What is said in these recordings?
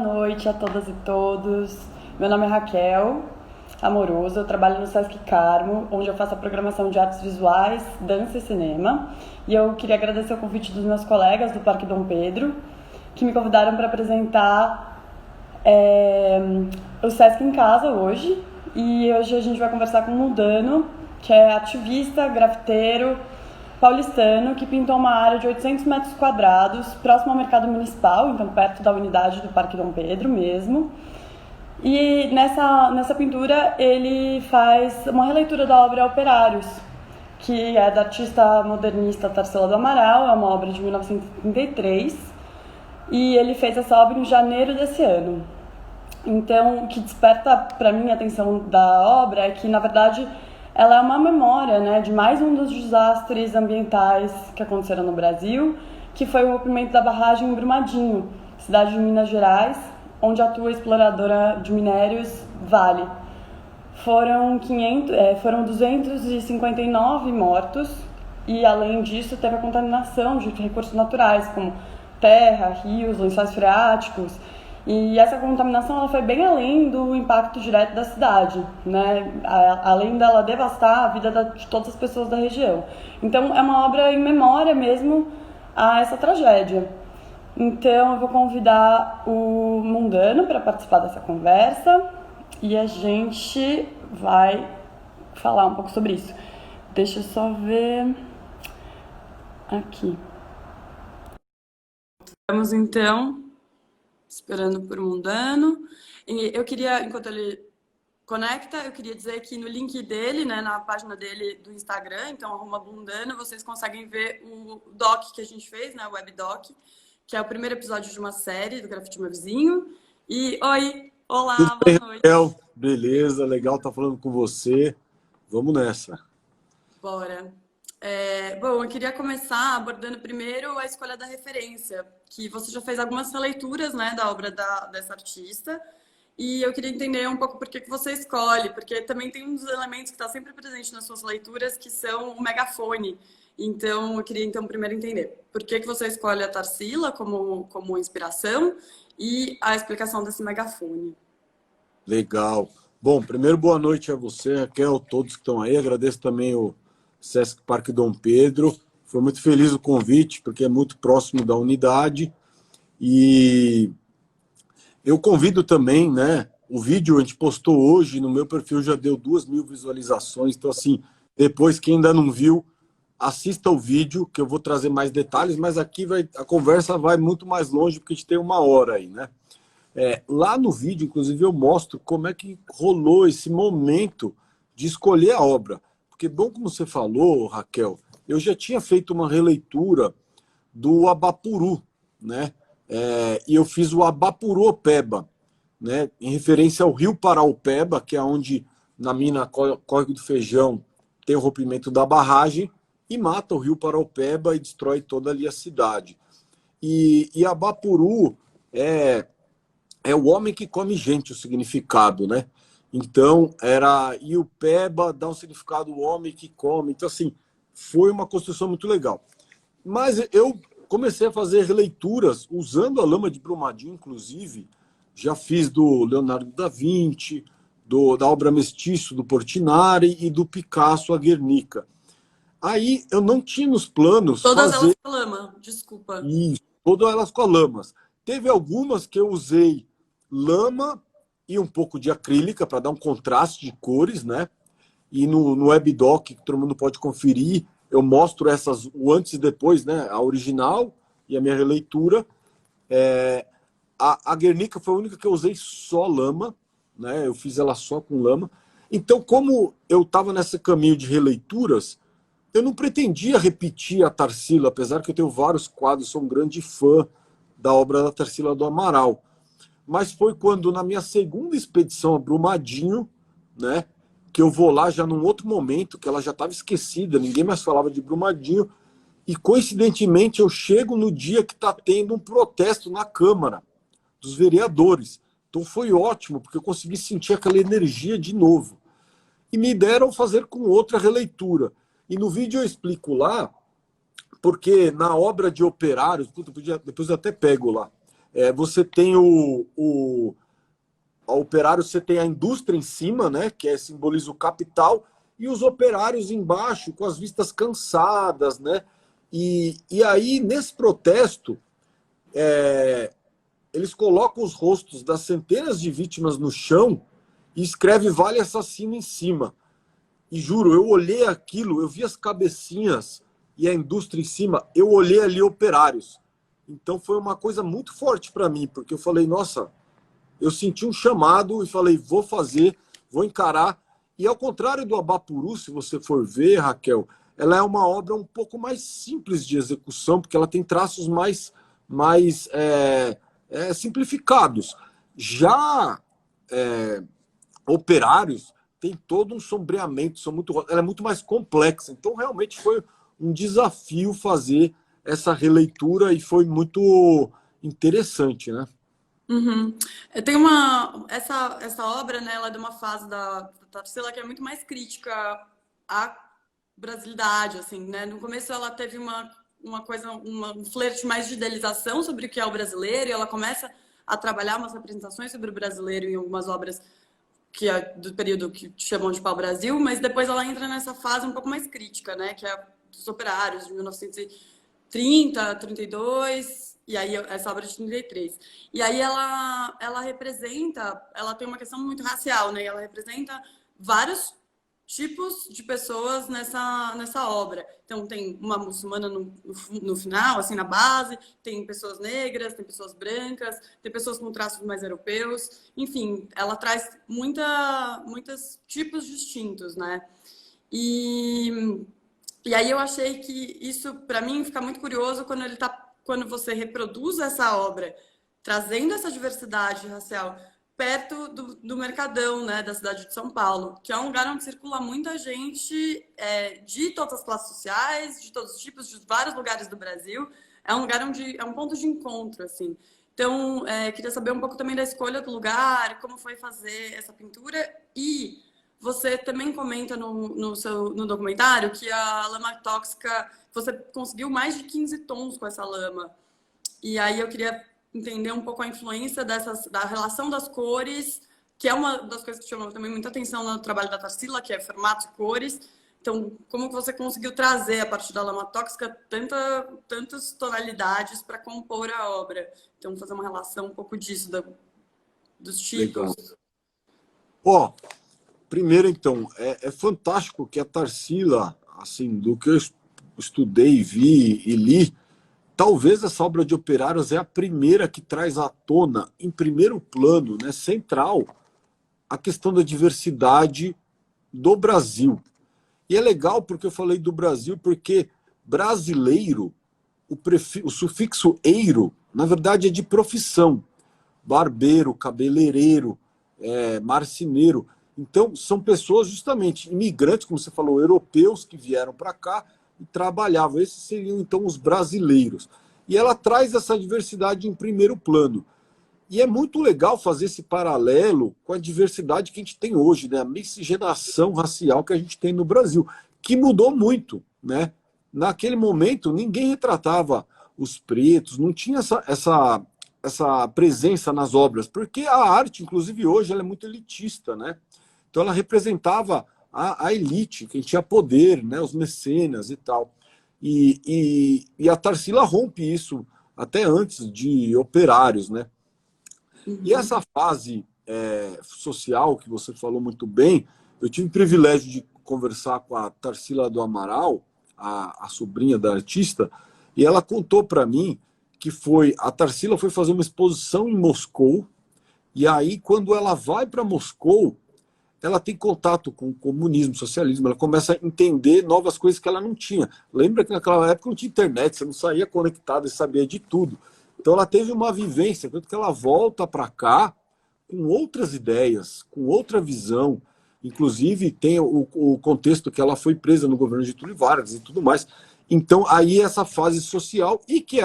noite a todas e todos. Meu nome é Raquel Amoroso, eu trabalho no Sesc Carmo, onde eu faço a programação de artes visuais, dança e cinema. E eu queria agradecer o convite dos meus colegas do Parque Dom Pedro, que me convidaram para apresentar o Sesc em Casa hoje. E hoje a gente vai conversar com o Mundano, que é ativista, grafiteiro, paulistano, que pintou uma área de 800 metros quadrados, próximo ao mercado municipal, então perto da unidade do Parque Dom Pedro mesmo. E nessa pintura ele faz uma releitura da obra Operários, que é da artista modernista Tarsila do Amaral, é uma obra de 1933, e ele fez essa obra em janeiro desse ano. Então, o que desperta para mim a atenção da obra é que, na verdade, ela é uma memória, né, de mais um dos desastres ambientais que aconteceram no Brasil, que foi o rompimento da barragem em Brumadinho, cidade de Minas Gerais, onde atua a exploradora de minérios Vale. Foram 259 mortos e, além disso, teve a contaminação de recursos naturais, como terra, rios, lençóis freáticos. E essa contaminação ela foi bem além do impacto direto da cidade, né? Além dela devastar a vida de todas as pessoas da região. Então, é uma obra em memória mesmo a essa tragédia. Então, eu vou convidar o Mundano para participar dessa conversa e a gente vai falar um pouco sobre isso. Deixa eu só ver aqui. Vamos então, esperando por Mundano. E eu queria, enquanto ele conecta, eu queria dizer que no link dele, né, na página dele do Instagram, então @Mundano, vocês conseguem ver o doc que a gente fez, né, o webdoc, que é o primeiro episódio de uma série do Grafite Meu Vizinho. E olá, Tudo bem, boa noite. Raquel? Beleza, legal estar falando com você. Vamos nessa. Bora. Bom, eu queria começar abordando primeiro a escolha da referência, que você já fez algumas releituras, né, da obra dessa artista, e eu queria entender um pouco por que você escolhe, porque também tem um dos elementos que está sempre presente nas suas leituras, que são o megafone. Então, eu queria primeiro entender por que você escolhe a Tarsila como inspiração e a explicação desse megafone. Legal. Bom, primeiro, boa noite a você, Raquel, todos que estão aí. Agradeço também o Sesc Parque Dom Pedro. Foi muito feliz o convite, porque é muito próximo da unidade. E eu convido também, né? O vídeo a gente postou hoje, no meu perfil já deu 2.000 visualizações. Então, assim, depois, quem ainda não viu, assista o vídeo, que eu vou trazer mais detalhes, mas aqui a conversa vai muito mais longe, porque a gente tem 1 hora aí, né? Lá no vídeo, inclusive, eu mostro como é que rolou esse momento de escolher a obra. Porque, bom, como você falou, Raquel, eu já tinha feito uma releitura do Abapuru, né? E eu fiz o Abapuruopeba, né? Em referência ao rio Paraupeba, que é onde, na mina Córrego do Feijão, tem o rompimento da barragem, e mata o rio Paraupeba e destrói toda ali a cidade. E Abapuru é o homem que come gente, o significado, né? Então, e o Peba dá um significado, o homem que come. Então, assim, foi uma construção muito legal. Mas eu comecei a fazer releituras usando a lama de Brumadinho, inclusive. Já fiz do Leonardo da Vinci, da obra Mestiço, do Portinari e do Picasso, a Guernica. Aí eu não tinha nos planos Todas fazer... elas com lama, desculpa. Isso, todas elas com a lamas. Teve algumas que eu usei lama e um pouco de acrílica para dar um contraste de cores, né? E no webdoc, que todo mundo pode conferir, eu mostro o antes e depois, né? A original e a minha releitura. A Guernica foi a única que eu usei só lama, né? Eu fiz ela só com lama. Então, como eu estava nesse caminho de releituras, eu não pretendia repetir a Tarsila, apesar que eu tenho vários quadros, sou um grande fã da obra da Tarsila do Amaral. Mas foi quando, na minha segunda expedição a Brumadinho, né, que eu vou lá já num outro momento, que ela já estava esquecida, ninguém mais falava de Brumadinho, e coincidentemente eu chego no dia que está tendo um protesto na Câmara dos vereadores. Então foi ótimo, porque eu consegui sentir aquela energia de novo. E me deram fazer com outra releitura. E no vídeo eu explico lá, porque na obra de Operários, depois eu até pego lá, Você tem a operário, você tem a indústria em cima, né, que simboliza o capital, e os operários embaixo, com as vistas cansadas, né? E aí, nesse protesto, eles colocam os rostos das centenas de vítimas no chão e escreve Vale Assassino em cima. E juro, eu olhei aquilo, eu vi as cabecinhas e a indústria em cima, eu olhei ali operários. Então foi uma coisa muito forte para mim, porque eu falei, nossa, eu senti um chamado e falei, vou fazer, vou encarar. E ao contrário do Abapuru, se você for ver, Raquel, ela é uma obra um pouco mais simples de execução, porque ela tem traços mais simplificados. Já Operários tem todo um sombreamento, ela é muito mais complexa. Então, realmente foi um desafio fazer essa releitura e foi muito interessante, né? Uhum. Tem essa obra, né, ela é de uma fase da Tarsila que é muito mais crítica à brasilidade, assim, né? No começo ela teve um flerte mais de idealização sobre o que é o brasileiro, e ela começa a trabalhar umas representações sobre o brasileiro em algumas obras que é do período que chamam de pau-brasil, mas depois ela entra nessa fase um pouco mais crítica, né, que é dos operários, de 1930, 32, e aí essa obra de 33. E aí ela representa, ela tem uma questão muito racial, né, ela representa vários tipos de pessoas nessa obra. Então, tem uma muçulmana no final, assim, na base, tem pessoas negras, tem pessoas brancas, tem pessoas com traços mais europeus. Enfim, ela traz muitos tipos distintos, né? E aí eu achei que isso, para mim, fica muito curioso quando você reproduz essa obra, trazendo essa diversidade racial perto do Mercadão, né, da cidade de São Paulo, que é um lugar onde circula muita gente de todas as classes sociais, de todos os tipos, de vários lugares do Brasil. É um lugar onde é um ponto de encontro, assim. Então, queria saber um pouco também da escolha do lugar, como foi fazer essa pintura. E você também comenta no documentário que a lama tóxica, você conseguiu mais de 15 tons com essa lama. E aí eu queria entender um pouco a influência da relação das cores, que é uma das coisas que chamou também muita atenção no trabalho da Tarsila, que é formato e cores. Então, como você conseguiu trazer, a partir da lama tóxica, tantas tonalidades para compor a obra? Então, fazer uma relação um pouco disso, dos tipos. Ó, primeiro, então, é fantástico que a Tarsila, assim, do que eu estudei, vi e li, talvez essa obra de Operários é a primeira que traz à tona, em primeiro plano, né, central, a questão da diversidade do Brasil. E é legal porque eu falei do Brasil, porque brasileiro, o sufixo eiro, na verdade é de profissão. Barbeiro, cabeleireiro, marceneiro. Então, são pessoas justamente imigrantes, como você falou, europeus que vieram para cá e trabalhavam. Esses seriam, então, os brasileiros. E ela traz essa diversidade em primeiro plano. E é muito legal fazer esse paralelo com a diversidade que a gente tem hoje, né? A miscigenação racial que a gente tem no Brasil, que mudou muito, né? Naquele momento, ninguém retratava os pretos, não tinha essa presença nas obras, porque a arte, inclusive hoje, ela é muito elitista, né? Então ela representava a elite, quem tinha poder, né? Os mecenas e tal. E a Tarsila rompe isso até antes de Operários, né? E essa fase social que você falou muito bem, eu tive o privilégio de conversar com a Tarsila do Amaral, a sobrinha da artista, e ela contou para mim que a Tarsila foi fazer uma exposição em Moscou, e aí quando ela vai para Moscou, ela tem contato com o comunismo, socialismo, ela começa a entender novas coisas que ela não tinha. Lembra que naquela época não tinha internet, você não saía conectado e sabia de tudo. Então ela teve uma vivência, tanto que ela volta para cá com outras ideias, com outra visão. Inclusive tem o contexto que ela foi presa no governo de Getúlio Vargas e tudo mais. Então aí essa fase social, e que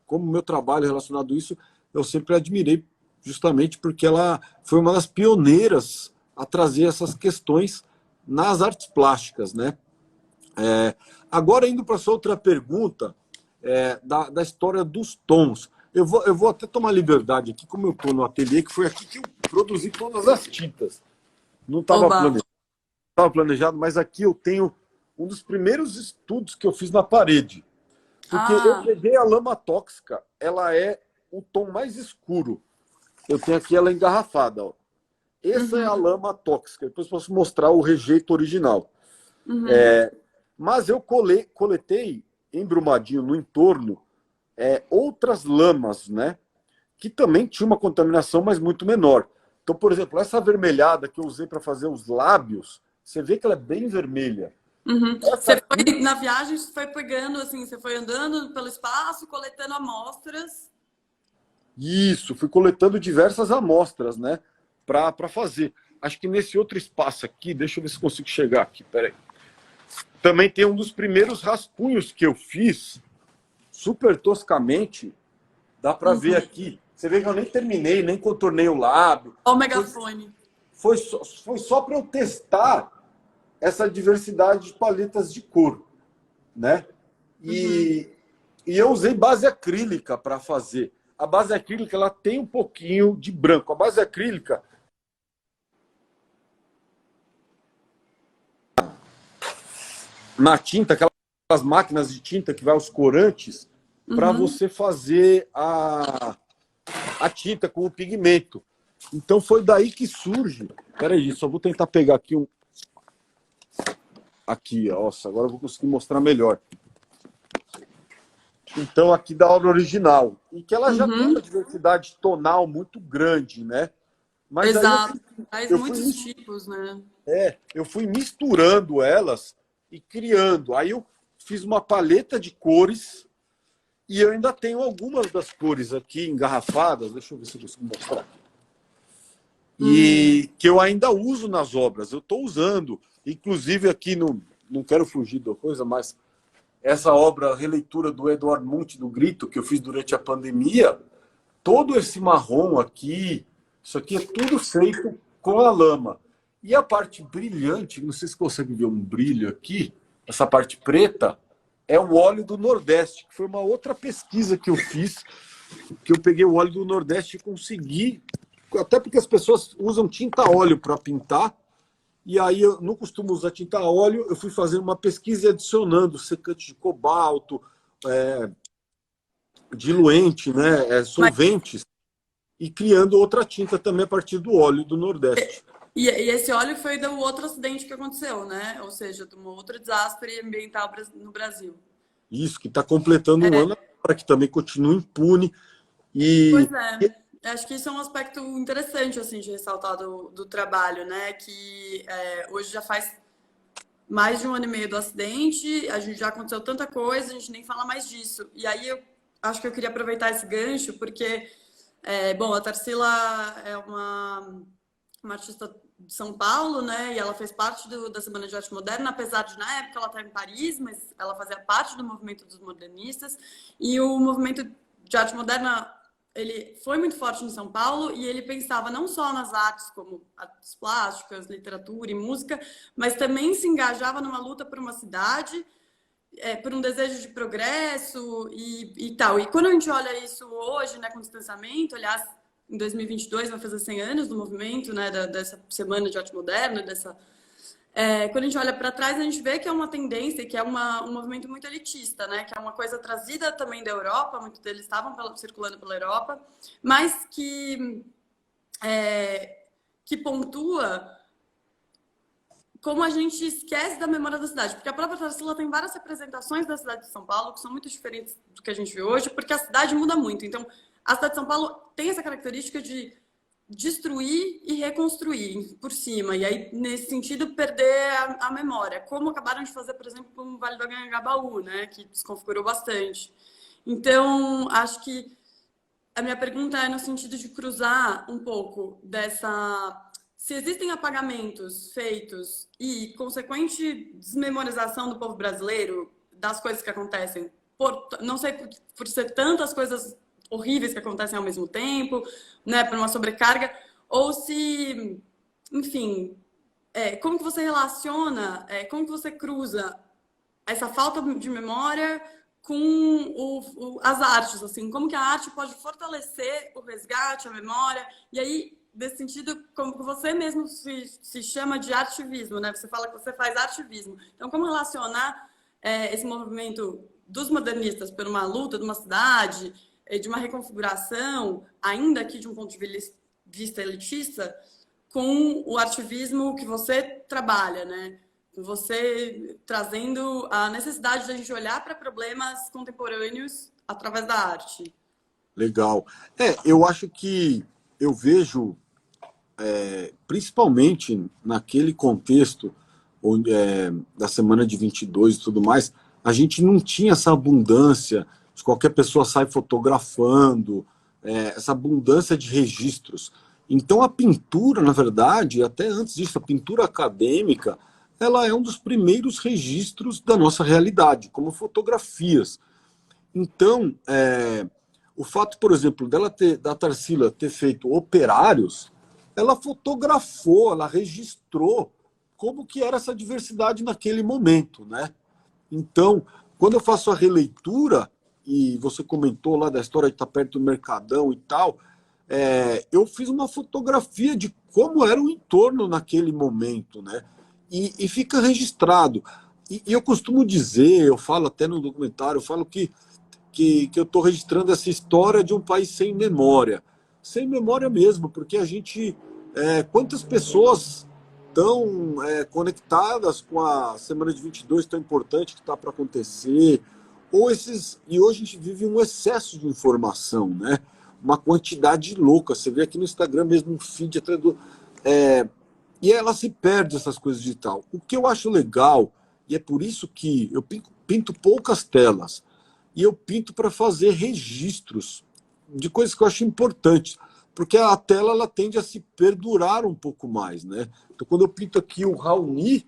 como meu trabalho relacionado a isso, eu sempre admirei, justamente porque ela foi uma das pioneiras a trazer essas questões nas artes plásticas, né? Agora, indo para a sua outra pergunta, da história dos tons. Eu vou até tomar liberdade aqui, como eu estou no ateliê, que foi aqui que eu produzi todas as tintas. Não estava planejado, mas aqui eu tenho um dos primeiros estudos que eu fiz na parede. Porque eu peguei a lama tóxica, ela é o tom mais escuro. Eu tenho aqui ela engarrafada. Ó. Essa é a lama tóxica. Depois posso mostrar o rejeito original. Mas eu coletei em Brumadinho, no entorno, outras lamas, né? Que também tinha uma contaminação, mas muito menor. Então, por exemplo, essa avermelhada que eu usei para fazer os lábios, você vê que ela é bem vermelha. Você foi, na viagem, você foi pegando, assim, você foi andando pelo espaço, coletando amostras. Isso, fui coletando diversas amostras, né? Para fazer. Acho que nesse outro espaço aqui, deixa eu ver se consigo chegar aqui, peraí. Também tem um dos primeiros rascunhos que eu fiz, super toscamente, dá para ver aqui. Você vê que eu nem terminei, nem contornei o lábio. Olha o megafone. Foi só para eu testar essa diversidade de paletas de cor, né? E eu usei base acrílica para fazer. A base acrílica ela tem um pouquinho de branco. A base acrílica na tinta, aquelas máquinas de tinta que vai aos corantes, para você fazer a tinta com o pigmento. Então foi daí que surge. Peraí, só vou tentar pegar aqui um. Aqui, nossa, agora eu vou conseguir mostrar melhor. Então, aqui da obra original. E que ela já tem uma diversidade tonal muito grande, né? Mas exato, faz muitos tipos, né? Eu fui misturando elas e criando. Aí eu fiz uma paleta de cores e eu ainda tenho algumas das cores aqui engarrafadas. Deixa eu ver se eu consigo mostrar aqui. E que eu ainda uso nas obras. Eu estou usando. Inclusive aqui, não quero fugir da coisa, mas essa obra, releitura do Edward Munch, do Grito, que eu fiz durante a pandemia, todo esse marrom aqui, isso aqui é tudo feito com a lama. E a parte brilhante, não sei se você consegue ver um brilho aqui, essa parte preta, é o óleo do Nordeste, que foi uma outra pesquisa que eu fiz, que eu peguei o óleo do Nordeste e consegui, até porque as pessoas usam tinta óleo para pintar, e aí eu não costumo usar tinta a óleo, eu fui fazendo uma pesquisa e adicionando secante de cobalto, diluente, né, solventes, e criando outra tinta também a partir do óleo do Nordeste. E esse óleo foi do outro acidente que aconteceu, né? Ou seja, de um outro desastre ambiental no Brasil. Isso, que está completando um ano para que também continue impune. Pois é. Acho que isso é um aspecto interessante, assim, de ressaltar do trabalho, né? Que hoje já faz mais de 1 ano e meio do acidente, a gente já aconteceu tanta coisa, a gente nem fala mais disso. E aí eu acho que eu queria aproveitar esse gancho, porque, bom, a Tarsila é uma artista de São Paulo, né? E ela fez parte da Semana de Arte Moderna, apesar de, na época, ela estar em Paris, mas ela fazia parte do movimento dos modernistas. E o movimento de arte moderna, ele foi muito forte em São Paulo e ele pensava não só nas artes, como artes plásticas, literatura e música, mas também se engajava numa luta por uma cidade, por um desejo de progresso e tal. E quando a gente olha isso hoje, né, com distanciamento, aliás, em 2022 vai fazer 100 anos do movimento, né, dessa Semana de Arte Moderna, quando a gente olha para trás, a gente vê que é uma tendência, que é um movimento muito elitista, né? Que é uma coisa trazida também da Europa, muitos deles estavam circulando pela Europa, mas que pontua como a gente esquece da memória da cidade. Porque a própria Tarsila tem várias representações da cidade de São Paulo que são muito diferentes do que a gente vê hoje, porque a cidade muda muito. Então, a cidade de São Paulo tem essa característica de destruir e reconstruir por cima. E aí, nesse sentido, perder a memória. Como acabaram de fazer, por exemplo, com o Vale do Anhangabaú, né? Que desconfigurou bastante. Então, acho que a minha pergunta é no sentido de cruzar um pouco dessa... Se existem apagamentos feitos e consequente desmemorização do povo brasileiro das coisas que acontecem, não sei por ser tantas coisas horríveis que acontecem ao mesmo tempo, né, por uma sobrecarga, ou se, enfim, como que você relaciona, como que você cruza essa falta de memória com as artes, assim, como que a arte pode fortalecer o resgate, a memória, e aí, nesse sentido, como você mesmo se chama de artivismo, né? Você fala que você faz artivismo. Então, como relacionar esse movimento dos modernistas por uma luta de uma cidade, de uma reconfiguração, ainda que de um ponto de vista elitista, com o ativismo que você trabalha, né? Você trazendo a necessidade de a gente olhar para problemas contemporâneos através da arte. Legal. Eu acho que eu vejo, principalmente naquele contexto onde, da semana de 22 e tudo mais, a gente não tinha essa abundância de qualquer pessoa sair fotografando, essa abundância de registros. Então a pintura, na verdade, até antes disso, a pintura acadêmica, ela é um dos primeiros registros da nossa realidade, como fotografias. Então, o fato, por exemplo, da Tarsila ter feito operários, ela fotografou, ela registrou como que era essa diversidade naquele momento, né? Então, quando eu faço a releitura, e você comentou lá da história de estar perto do Mercadão e tal, eu fiz uma fotografia de como era o entorno naquele momento, né? E fica registrado. E eu costumo dizer, eu falo até no documentário, eu falo que eu estou registrando essa história de um país sem memória. Sem memória mesmo, porque a gente... quantas pessoas estão conectadas com a Semana de 22 tão importante que está para acontecer, e hoje a gente vive um excesso de informação, né? Uma quantidade louca. Você vê aqui no Instagram mesmo um feed atrás do... e ela se perde essas coisas digital. O que eu acho legal, e é por isso que eu pinto poucas telas, e eu pinto para fazer registros de coisas que eu acho importantes, porque a tela ela tende a se perdurar um pouco mais, né? Então, quando eu pinto aqui o Raoni,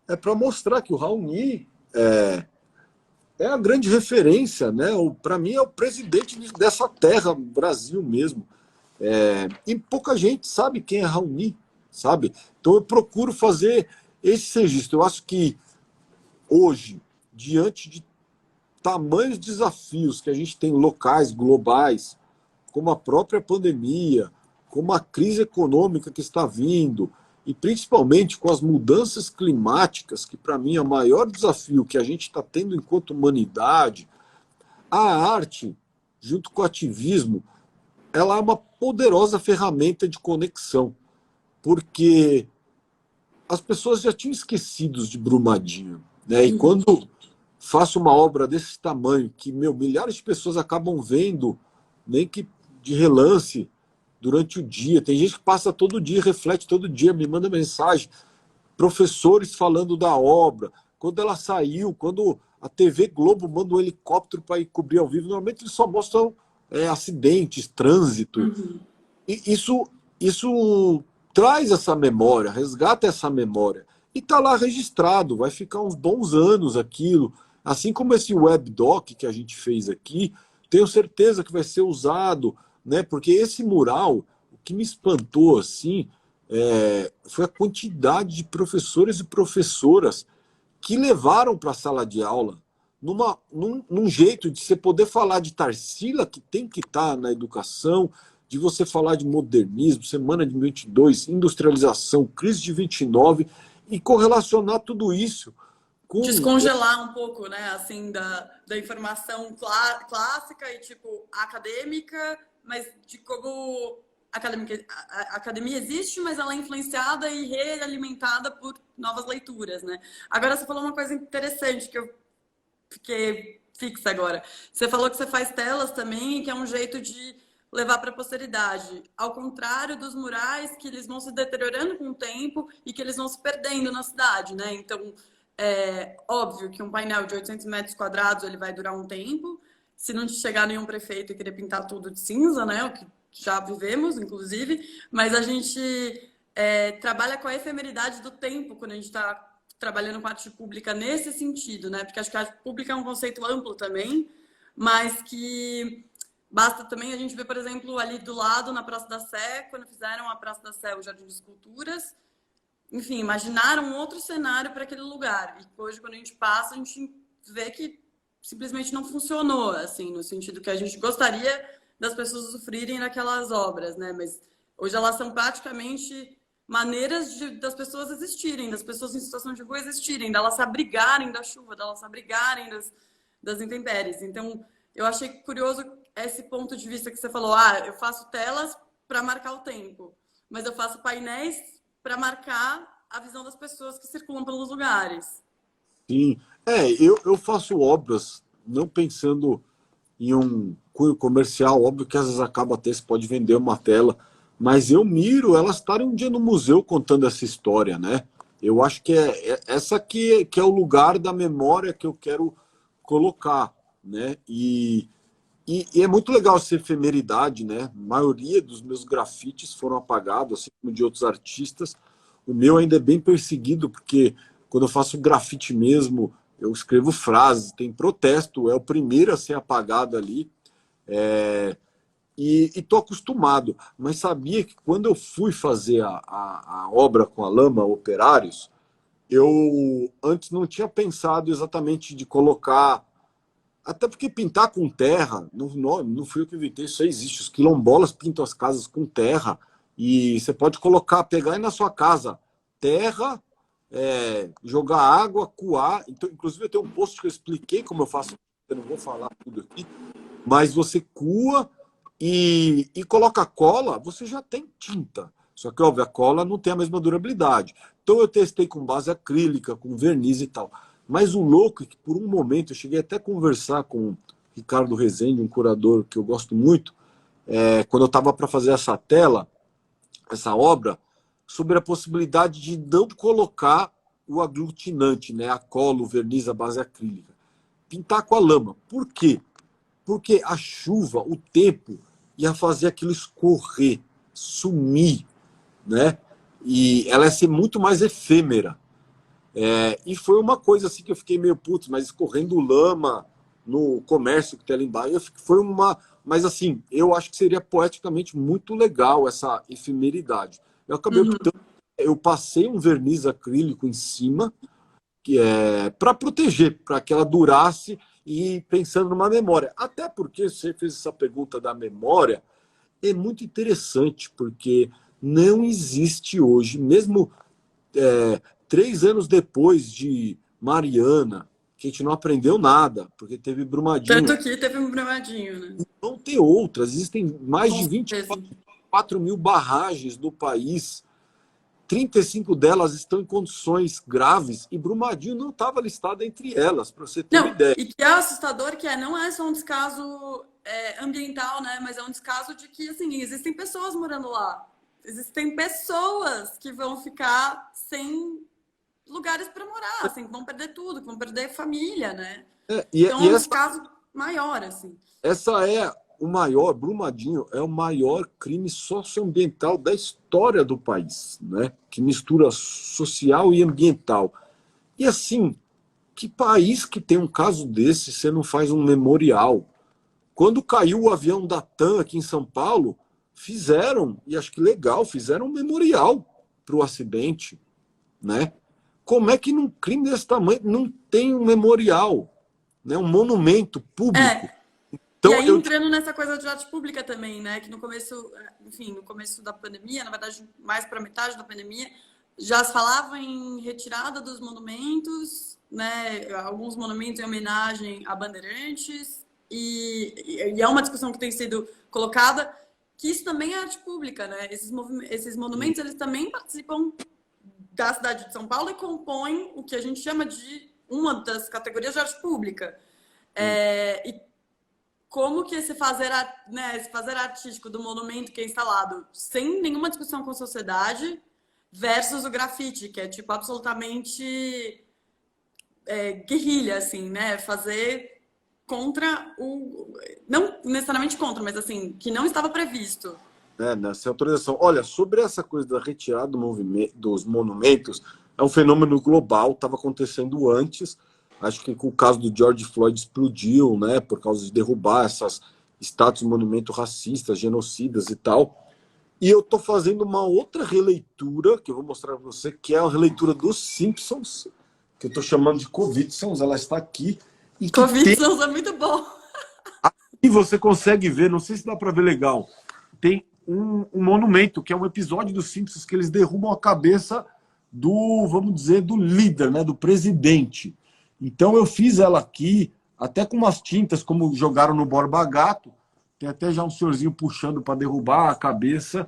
é para mostrar que o Raoni é a grande referência, né? Para mim é o presidente dessa terra, Brasil mesmo. E pouca gente sabe quem é Raoni, sabe? Então eu procuro fazer esse registro. Eu acho que hoje, diante de tamanhos desafios que a gente tem locais, globais, como a própria pandemia, como a crise econômica que está vindo, e principalmente com as mudanças climáticas, que para mim é o maior desafio que a gente está tendo enquanto humanidade, a arte, junto com o ativismo, ela é uma poderosa ferramenta de conexão, porque as pessoas já tinham esquecido de Brumadinho, né? E quando faço uma obra desse tamanho, que milhares de pessoas acabam vendo, nem que de relance, durante o dia. Tem gente que passa todo dia, reflete todo dia, me manda mensagem, professores falando da obra, quando ela saiu, quando a TV Globo manda um helicóptero para ir cobrir ao vivo, normalmente eles só mostram acidentes, trânsito. E isso traz essa memória, resgata essa memória. E está lá registrado, vai ficar uns bons anos aquilo. Assim como esse webdoc que a gente fez aqui, tenho certeza que vai ser usado, né? Porque esse mural, o que me espantou assim, foi a quantidade de professores e professoras que levaram para a sala de aula num jeito de você poder falar de Tarsila, que tem que estar na educação, de você falar de modernismo, Semana de 22, industrialização, crise de 29, e correlacionar tudo isso com... Descongelar um pouco, né, assim, da informação clássica e, tipo, acadêmica, mas de como a academia existe, mas ela é influenciada e realimentada por novas leituras, né? Agora, você falou uma coisa interessante que eu fiquei fixa agora. Você falou que você faz telas também, que é um jeito de levar para a posteridade, ao contrário dos murais, que eles vão se deteriorando com o tempo e que eles vão se perdendo na cidade, né? Então, é óbvio que um painel de 800 metros quadrados ele vai durar um tempo, se não chegar nenhum prefeito e querer pintar tudo de cinza, né? O que já vivemos, inclusive, mas a gente trabalha com a efemeridade do tempo quando a gente está trabalhando com arte pública nesse sentido, né? Porque acho que a arte pública é um conceito amplo também, mas que basta também a gente ver, por exemplo, ali do lado, na Praça da Sé, quando fizeram a Praça da Sé, o Jardim de Esculturas, enfim, imaginaram um outro cenário para aquele lugar. E hoje, quando a gente passa, a gente vê que simplesmente não funcionou, assim, no sentido que a gente gostaria das pessoas usufruírem daquelas obras, né? Mas hoje elas são praticamente maneiras das pessoas existirem, das pessoas em situação de rua existirem, delas se abrigarem da chuva, delas se abrigarem das intempéries. Então, eu achei curioso esse ponto de vista que você falou, eu faço telas para marcar o tempo, mas eu faço painéis para marcar a visão das pessoas que circulam pelos lugares. Sim, eu faço obras não pensando em um cunho comercial, óbvio que às vezes acaba até, você pode vender uma tela, mas eu miro elas estarem um dia no museu contando essa história, né? Eu acho que essa que é o lugar da memória que eu quero colocar, né? E é muito legal essa efemeridade, né? A maioria dos meus grafites foram apagados, assim como de outros artistas. O meu ainda é bem perseguido, porque quando eu faço grafite mesmo, eu escrevo frases, tem protesto, é o primeiro a ser apagado ali. E tô acostumado. Mas sabia que quando eu fui fazer a obra com a lama, Operários, eu antes não tinha pensado exatamente de colocar. Até porque pintar com terra, não fui eu que inventei, isso aí existe. Os quilombolas pintam as casas com terra e você pode pegar aí na sua casa terra, jogar água, coar. Então, inclusive, eu tenho um post que eu expliquei como eu faço, eu não vou falar tudo aqui, mas você coa e coloca cola, você já tem tinta. Só que, óbvio, a cola não tem a mesma durabilidade. Então, eu testei com base acrílica, com verniz e tal. Mas o louco é que, por um momento, eu cheguei até a conversar com o Ricardo Rezende, um curador que eu gosto muito, quando eu estava para fazer essa tela, essa obra, sobre a possibilidade de não colocar o aglutinante, né, a cola, o verniz, a base acrílica. Pintar com a lama. Por quê? Porque a chuva, o tempo, ia fazer aquilo escorrer, sumir, né? E ela ia ser muito mais efêmera. E foi uma coisa assim que eu fiquei meio puto, mas escorrendo lama no comércio que tem ali embaixo, foi uma. Mas assim, eu acho que seria poeticamente muito legal essa efemeridade. Eu acabei optando, eu passei um verniz acrílico em cima, que para proteger, para que ela durasse e pensando numa memória. Até porque você fez essa pergunta da memória, é muito interessante, porque não existe hoje, mesmo 3 anos depois de Mariana, que a gente não aprendeu nada, porque teve Brumadinho. Tanto que teve um Brumadinho, né? Vão ter outras. Existem mais Com de certeza. 24 mil barragens no país. 35 delas estão em condições graves e Brumadinho não estava listado entre elas, para você ter uma Não, ideia. e que é assustador que não é só um descaso ambiental, né? Mas é um descaso de que, assim, existem pessoas morando lá. Existem pessoas que vão ficar sem lugares para morar, assim, que vão perder tudo, que vão perder família, né? Então é um descaso maior, assim. Essa é o maior, Brumadinho é o maior crime socioambiental da história do país, né? Que mistura social e ambiental. E assim, que país que tem um caso desse, você não faz um memorial? Quando caiu o avião da TAM aqui em São Paulo, fizeram, e acho que legal, fizeram um memorial para o acidente, né? Como é que num crime desse tamanho não tem um memorial, né? Um monumento público? Então, e aí entrando nessa coisa de arte pública também, né? Que no começo, enfim, no começo da pandemia, na verdade, mais para metade da pandemia, já se falava em retirada dos monumentos, né? Alguns monumentos em homenagem a bandeirantes, e é uma discussão que tem sido colocada, que isso também é arte pública, né? Esses monumentos, eles também participam da cidade de São Paulo e compõem o que a gente chama de uma das categorias de arte pública. E como que esse fazer artístico do monumento que é instalado sem nenhuma discussão com a sociedade versus o grafite, que é tipo absolutamente guerrilha, assim, né? Fazer contra não necessariamente contra, mas assim, que não estava previsto. Nessa autorização. Olha, sobre essa coisa da retirada dos monumentos, é um fenômeno global, estava acontecendo antes. Acho que com o caso do George Floyd explodiu, né, por causa de derrubar essas estátuas de monumento racistas, genocidas e tal. E eu estou fazendo uma outra releitura, que eu vou mostrar para você, que é a releitura dos Simpsons, que eu estou chamando de Covidsons, ela está aqui. e que Covid é muito bom. e você consegue ver, não sei se dá para ver legal, tem um monumento, que é um episódio dos Simpsons que eles derrubam a cabeça do, vamos dizer, do líder, né, do presidente. Então eu fiz ela aqui, até com umas tintas, como jogaram no Borba Gato, tem até já um senhorzinho puxando para derrubar a cabeça.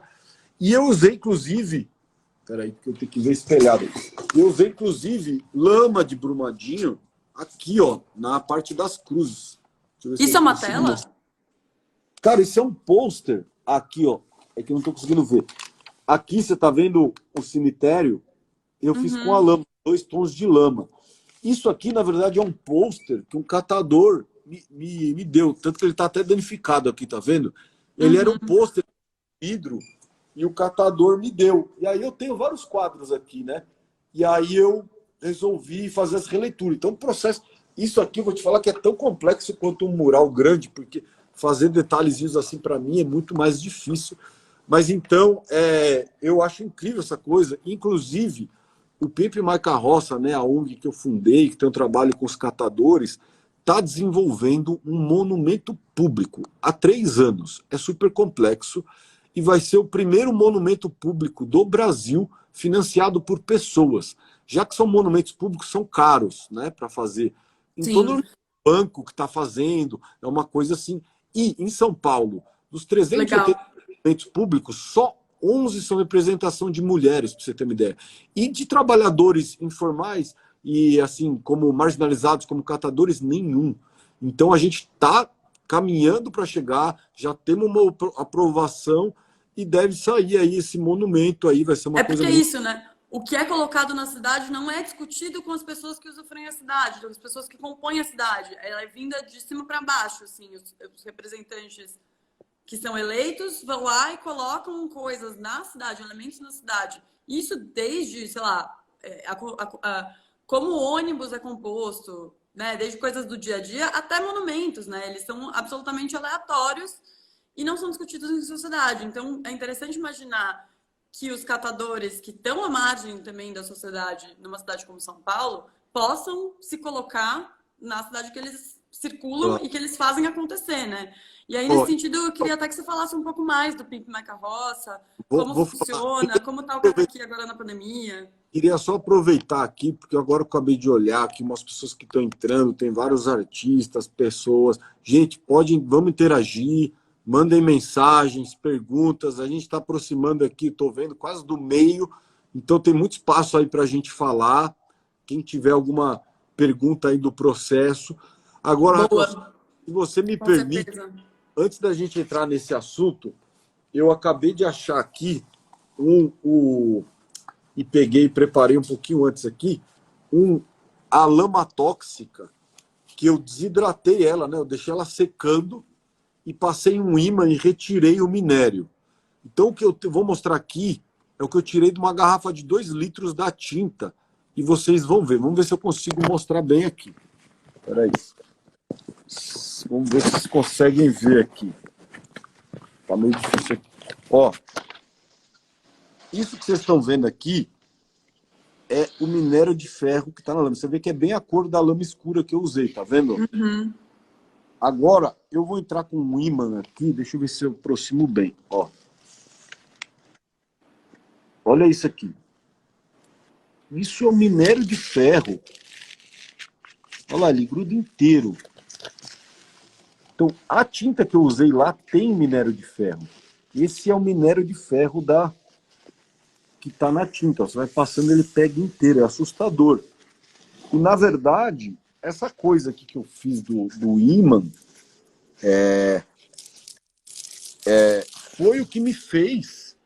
E eu usei, inclusive, peraí, que eu tenho que ver espelhado. Eu usei, inclusive, lama de Brumadinho aqui, ó, na parte das cruzes. Isso é uma tela? Cara, isso é um pôster aqui, ó. É que eu não tô conseguindo ver. Aqui você tá vendo o cemitério? Eu fiz com a lama, 2 tons de lama. Isso aqui, na verdade, é um pôster que um catador me deu. Tanto que ele tá até danificado aqui, tá vendo? Ele era um pôster de vidro e o catador me deu. E aí eu tenho vários quadros aqui, né? E aí eu resolvi fazer as releituras. Então, o processo... Isso aqui, eu vou te falar que é tão complexo quanto um mural grande, porque fazer detalhezinhos assim, para mim, é muito mais difícil. Mas, então, eu acho incrível essa coisa. Inclusive, o Pipe Mais Carroça, né, a ONG que eu fundei, que tem um trabalho com os catadores, está desenvolvendo um monumento público há 3 anos. É super complexo e vai ser o primeiro monumento público do Brasil financiado por pessoas, já que são monumentos públicos, são caros, né, para fazer. Então, não é o banco que está fazendo, é uma coisa assim. E em São Paulo, dos 380 monumentos públicos, só 11 são representação de mulheres, para você ter uma ideia. E de trabalhadores informais e assim como marginalizados, como catadores, nenhum. Então a gente está caminhando para chegar, já temos uma aprovação e deve sair aí esse monumento aí, vai ser uma coisa porque muito... isso, né? O que é colocado na cidade não é discutido com as pessoas que usufruem a cidade, com as pessoas que compõem a cidade. Ela é vinda de cima para baixo, assim, os representantes que são eleitos vão lá e colocam coisas na cidade, elementos na cidade. Isso desde, sei lá, como o ônibus é composto, né? Desde coisas do dia a dia até monumentos, né? Eles são absolutamente aleatórios e não são discutidos em sociedade. Então, é interessante imaginar que os catadores que estão à margem também da sociedade, numa cidade como São Paulo, possam se colocar na cidade que eles circulam e que eles fazem acontecer, né? E aí, nesse sentido, eu queria até que você falasse um pouco mais do Pipe Mais Carroça, como funciona, como está o cataquí agora na pandemia. Queria só aproveitar aqui, porque agora eu acabei de olhar aqui umas pessoas que estão entrando, tem vários artistas, pessoas. Gente, vamos interagir, mandem mensagens, perguntas. A gente está aproximando aqui, estou vendo, quase do meio, então tem muito espaço aí para a gente falar. Quem tiver alguma pergunta aí do processo. Agora, Raquel, se você me permite, antes da gente entrar nesse assunto, eu acabei de achar aqui e peguei e preparei um pouquinho antes aqui, a lama tóxica, que eu desidratei ela, né? Eu deixei ela secando e passei um ímã e retirei o minério. Então, o que eu vou mostrar aqui é o que eu tirei de uma garrafa de 2 litros da tinta. E vocês vão ver. Vamos ver se eu consigo mostrar bem aqui. Espera aí. Vamos ver se vocês conseguem ver aqui. Tá meio difícil aqui. Ó, isso que vocês estão vendo aqui é o minério de ferro que está na lama. Você vê que é bem a cor da lama escura que eu usei, tá vendo? Agora, eu vou entrar com um ímã aqui. Deixa eu ver se eu aproximo bem. Ó. Olha isso aqui. Isso é o minério de ferro. Olha lá, ele gruda inteiro. Então, a tinta que eu usei lá tem minério de ferro. Esse é o minério de ferro que está na tinta. Você vai passando, ele pega inteiro. É assustador. E, na verdade, essa coisa aqui que eu fiz do ímã foi o que me fez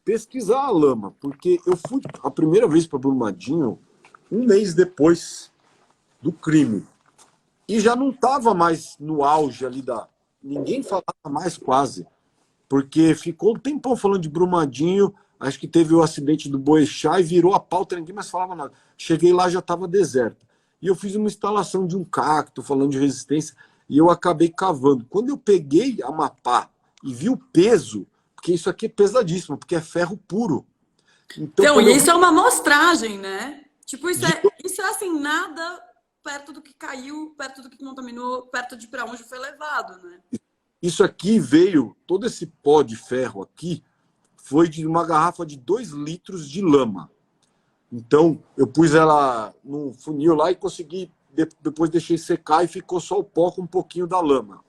pesquisar a lama. Porque eu fui a primeira vez para Brumadinho 1 mês depois do crime. E já não estava mais no auge ali ninguém falava mais quase. Porque ficou um tempão falando de Brumadinho, acho que teve o acidente do Boechat e virou a pauta, ninguém mais falava nada. Cheguei lá, já estava deserto. E eu fiz uma instalação de um cacto, falando de resistência, e eu acabei cavando. Quando eu peguei a Amapá e vi o peso, porque isso aqui é pesadíssimo, porque é ferro puro. Então, e isso é uma amostragem, né? Tipo, isso é assim, nada perto do que caiu, perto do que contaminou, perto de para onde foi levado, né? Isso aqui veio, todo esse pó de ferro aqui, foi de uma garrafa de 2 litros de lama. Então, eu pus ela no funil lá e consegui, depois deixei secar e ficou só o pó com um pouquinho da lama.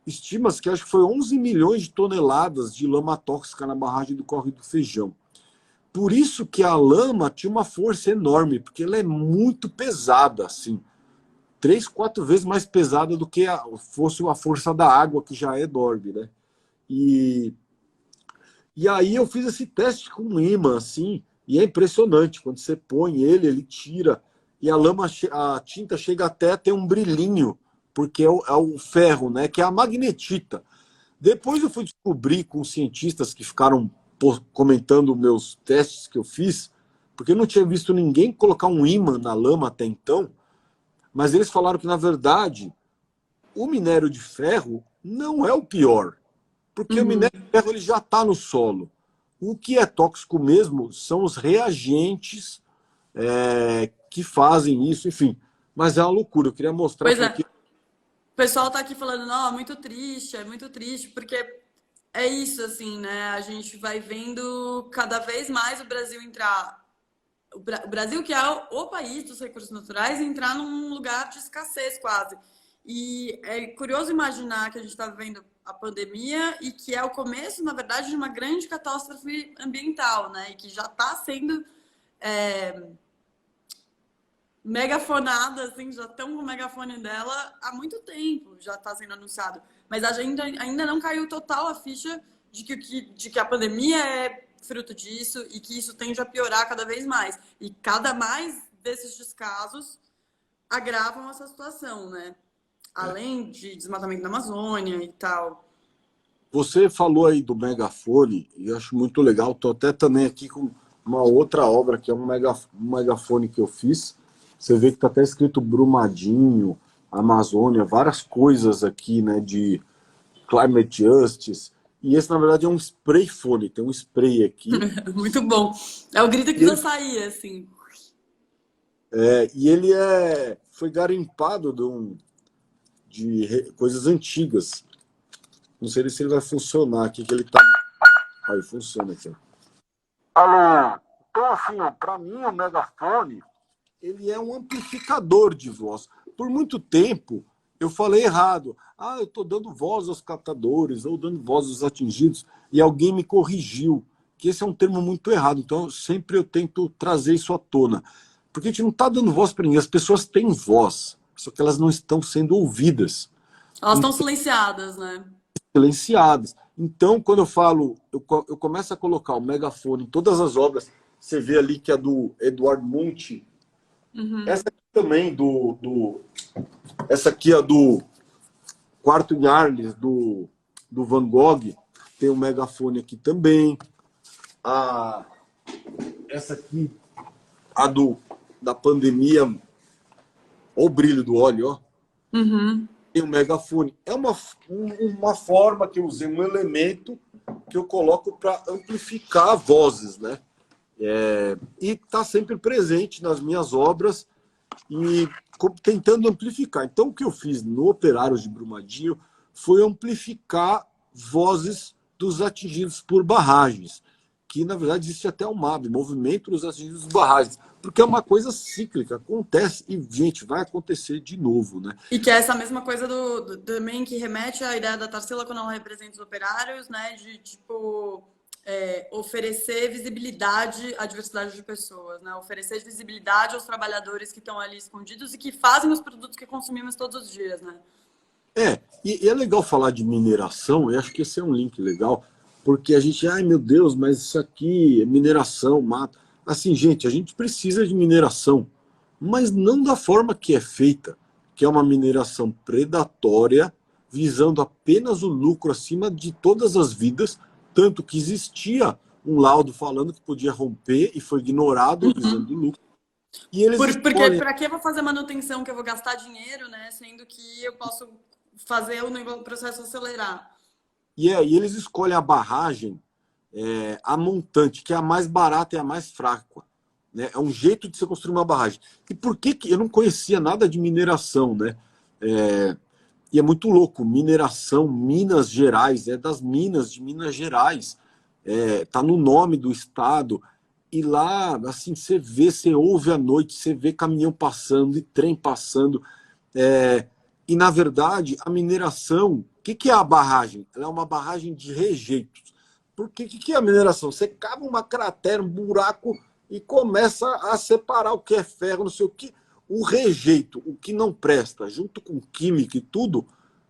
Estima-se que acho que foi 11 milhões de toneladas de lama tóxica na barragem do Córrego do Feijão. Por isso que a lama tinha uma força enorme, porque ela é muito pesada, assim. 3, 4 vezes mais pesada do que fosse a força da água, que já é enorme, né? E aí eu fiz esse teste com um imã, assim, e é impressionante. Quando você põe ele tira, e a tinta chega até a ter um brilhinho, porque é o ferro, né? Que é a magnetita. Depois eu fui descobrir com cientistas que ficaram comentando meus testes que eu fiz, porque eu não tinha visto ninguém colocar um ímã na lama até então, mas eles falaram que, na verdade, o minério de ferro não é o pior, porque o minério de ferro ele já está no solo. O que é tóxico mesmo são os reagentes que fazem isso, enfim. Mas é uma loucura, eu queria mostrar Pois é. aqui. O pessoal tá aqui falando, não, é muito triste, porque é isso, assim, né? A gente vai vendo cada vez mais o Brasil entrar. O Brasil, que é o país dos recursos naturais, entrar num lugar de escassez quase. E é curioso imaginar que a gente está vivendo a pandemia e que é o começo, na verdade, de uma grande catástrofe ambiental, né? E que já está sendo megafonada, assim, já estão com o megafone dela há muito tempo, já está sendo anunciado. Mas a gente ainda não caiu total a ficha de que a pandemia é fruto disso e que isso tende a piorar cada vez mais. E cada mais desses descasos agravam essa situação, né? Além de desmatamento na Amazônia e tal. Você falou aí do megafone, e eu acho muito legal. Estou até também aqui com uma outra obra, que é um megafone que eu fiz. Você vê que está até escrito Brumadinho, Amazônia, várias coisas aqui, né, de climate justice. E esse, na verdade, é um spray fone, tem um spray aqui. Muito bom. É o grito que precisa sair, assim. E ele foi garimpado de coisas antigas. Não sei se ele vai funcionar aqui, que ele tá... Aí, funciona aqui. Alô? Então, assim, para mim, o megafone, ele é um amplificador de voz. Por muito tempo, eu falei errado. Eu estou dando voz aos captadores, ou dando voz aos atingidos, e alguém me corrigiu, que esse é um termo muito errado. Então, sempre eu tento trazer isso à tona. Porque a gente não está dando voz para ninguém. As pessoas têm voz, só que elas não estão sendo ouvidas. Elas estão silenciadas, né? Silenciadas. Então, quando eu falo, eu começo a colocar o megafone em todas as obras. Você vê ali que é do Eduardo Monti. Essa aqui também, essa aqui é do Quarto em Arles, do Van Gogh. Tem um megafone aqui também. Essa aqui, da pandemia. Olha o brilho do óleo, ó. Tem um megafone. É uma forma que eu usei, um elemento que eu coloco para amplificar vozes, né? E está sempre presente nas minhas obras e tentando amplificar. Então, o que eu fiz no Operários de Brumadinho foi amplificar vozes dos atingidos por barragens, que, na verdade, existe até o MAB, Movimento dos Atingidos por Barragens, porque é uma coisa cíclica, acontece e, gente, vai acontecer de novo, né? E que é essa mesma coisa também que remete à ideia da Tarsila quando ela representa os operários, né? De, tipo, oferecer visibilidade à diversidade de pessoas, né? Oferecer visibilidade aos trabalhadores que estão ali escondidos e que fazem os produtos que consumimos todos os dias, né? E é legal falar de mineração, eu acho que esse é um link legal, porque a gente, ai meu Deus, mas isso aqui é mineração, mato. Assim, gente, a gente precisa de mineração, mas não da forma que é feita, que é uma mineração predatória, visando apenas o lucro acima de todas as vidas, tanto que existia um laudo falando que podia romper e foi ignorado visando o lucro. E eles porque para que eu vou fazer manutenção que eu vou gastar dinheiro, né? Sendo que eu posso fazer o processo acelerar. E eles escolhem a barragem, a montante, que é a mais barata e a mais fraca. né? É um jeito de você construir uma barragem. E por que eu não conhecia nada de mineração, né? E é muito louco, mineração, Minas Gerais, é das minas de Minas Gerais, tá no nome do estado, e lá, assim, você vê, você ouve à noite, você vê caminhão passando e trem passando, e na verdade, a mineração, o que é a barragem? Ela é uma barragem de rejeitos. Porque o que é a mineração? Você cava uma cratera, um buraco e começa a separar o que é ferro, não sei o que. O rejeito, o que não presta, junto com química e tudo,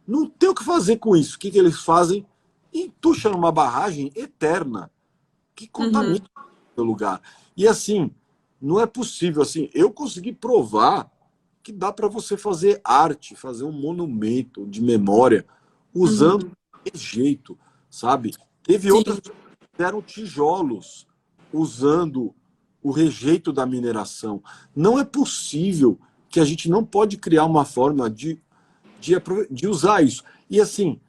não tem o que fazer com isso. O que eles fazem? Entuxa numa barragem eterna que contamina o lugar. E assim, não é possível. Assim, eu consegui provar que dá para você fazer arte, fazer um monumento de memória usando rejeito, sabe? Teve Sim. outras que fizeram tijolos usando o rejeito da mineração. Não é possível que a gente não pode criar uma forma de usar isso. E assim,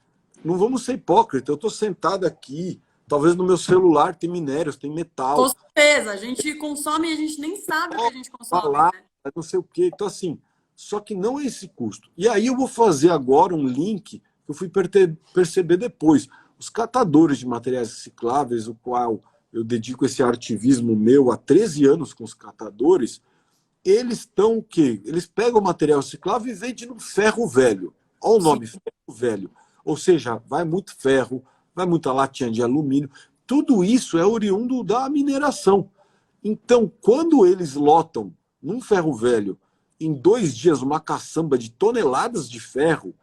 não vamos ser hipócritas. Eu estou sentado aqui, talvez no meu celular tem minérios, tem metal. Com certeza, a gente consome e a gente nem sabe o que a gente consome, Falar, né? não sei o quê. Então assim, só que não é esse custo. E aí eu vou fazer agora um link que eu fui perceber depois. Os catadores de materiais recicláveis, o qual eu dedico esse ativismo meu há 13 anos com os catadores, eles estão o quê? Eles pegam o material reciclável e vendem no ferro velho. Olha o nome, ferro velho. Ou seja, vai muito ferro, vai muita latinha de alumínio. Tudo isso é oriundo da mineração. Então, quando eles lotam num ferro velho, em 2 dias, uma caçamba de toneladas de ferro,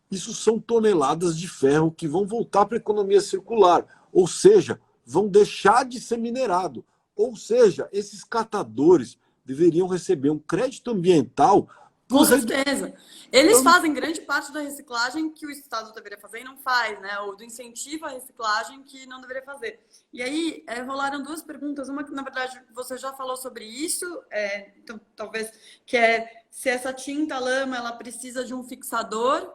isso são toneladas de ferro que vão voltar para a economia circular. Ou seja, vão deixar de ser minerado. Ou seja, esses catadores deveriam receber um crédito ambiental. Com certeza. Eles fazem grande parte da reciclagem que o Estado deveria fazer e não faz, né? Ou do incentivo à reciclagem que não deveria fazer. E aí, rolaram 2 perguntas. Uma que, na verdade, você já falou sobre isso, então, talvez, que é se essa tinta lama ela precisa de um fixador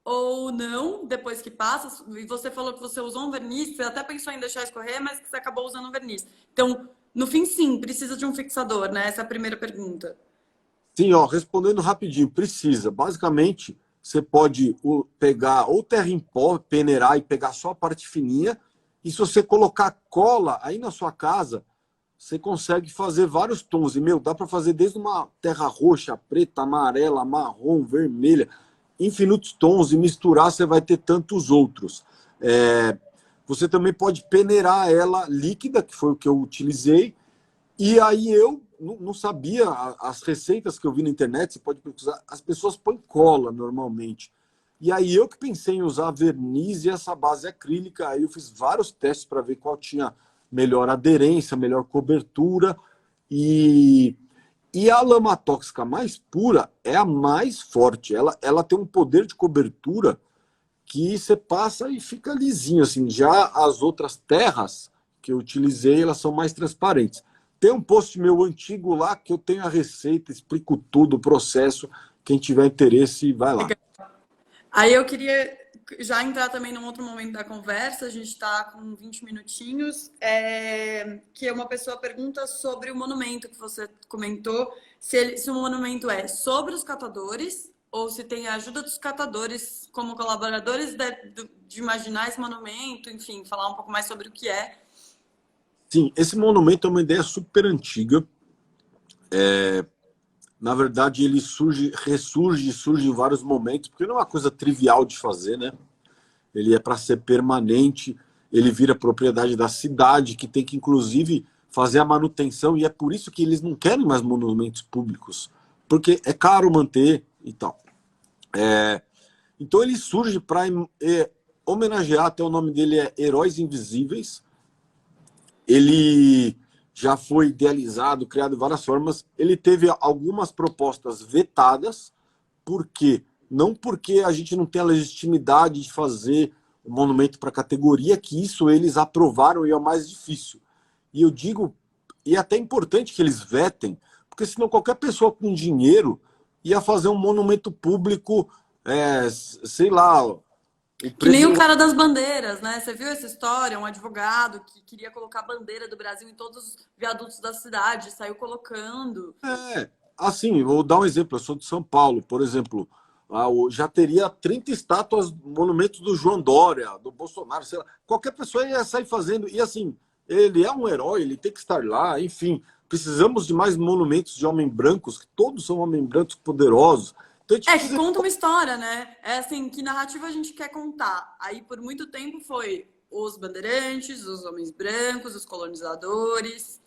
ou não, depois que passa. E você falou que você usou um verniz, você até pensou em deixar escorrer, mas que você acabou usando um verniz. Então, no fim, sim, precisa de um fixador, né? Essa é a primeira pergunta. Sim, ó, respondendo rapidinho, precisa. Basicamente, você pode pegar ou terra em pó, peneirar e pegar só a parte fininha. E se você colocar cola aí na sua casa, você consegue fazer vários tons. E, dá para fazer desde uma terra roxa, preta, amarela, marrom, vermelha, infinitos tons, e misturar você vai ter tantos outros. Você também pode peneirar ela líquida, que foi o que eu utilizei. E aí eu não sabia as receitas que eu vi na internet, você pode pesquisar, as pessoas põem cola normalmente. E aí eu que pensei em usar verniz e essa base acrílica, aí eu fiz vários testes para ver qual tinha melhor aderência, melhor cobertura. E a lama tóxica mais pura é a mais forte. Ela tem um poder de cobertura que você passa e fica lisinho. Assim. Já as outras terras que eu utilizei, elas são mais transparentes. Tem um post meu antigo lá que eu tenho a receita, explico tudo, o processo. Quem tiver interesse, vai lá. Aí eu queria já entrar também num outro momento da conversa, a gente está com 20 minutinhos, que uma pessoa pergunta sobre o monumento que você comentou, se o monumento é sobre os catadores ou se tem a ajuda dos catadores como colaboradores de imaginar esse monumento, enfim, falar um pouco mais sobre o que é. Sim, esse monumento é uma ideia super antiga. Na verdade, ele ressurge em vários momentos, porque não é uma coisa trivial de fazer, né? Ele é para ser permanente, ele vira propriedade da cidade, que tem que, inclusive, fazer a manutenção, e é por isso que eles não querem mais monumentos públicos, porque é caro manter e tal. Então ele surge para homenagear, até o nome dele é Heróis Invisíveis. Ele já foi idealizado, criado de várias formas. Ele teve algumas propostas vetadas, por quê? Não porque a gente não tem a legitimidade de fazer um monumento para categoria, que isso eles aprovaram e é o mais difícil. E eu digo, e é até importante que eles vetem, porque senão qualquer pessoa com dinheiro ia fazer um monumento público, sei lá, Que nem o cara das bandeiras, né? Você viu essa história? Um advogado que queria colocar a bandeira do Brasil em todos os viadutos da cidade, saiu colocando. Assim, vou dar um exemplo. Eu sou de São Paulo, por exemplo. Já teria 30 estátuas, monumentos do João Dória, do Bolsonaro, sei lá. Qualquer pessoa ia sair fazendo. E assim, ele é um herói, ele tem que estar lá, enfim. Precisamos de mais monumentos de homens brancos, que todos são homens brancos poderosos. Então, que conta uma história, né? É assim, que narrativa a gente quer contar. Aí, por muito tempo, foi os bandeirantes, os homens brancos, os colonizadores.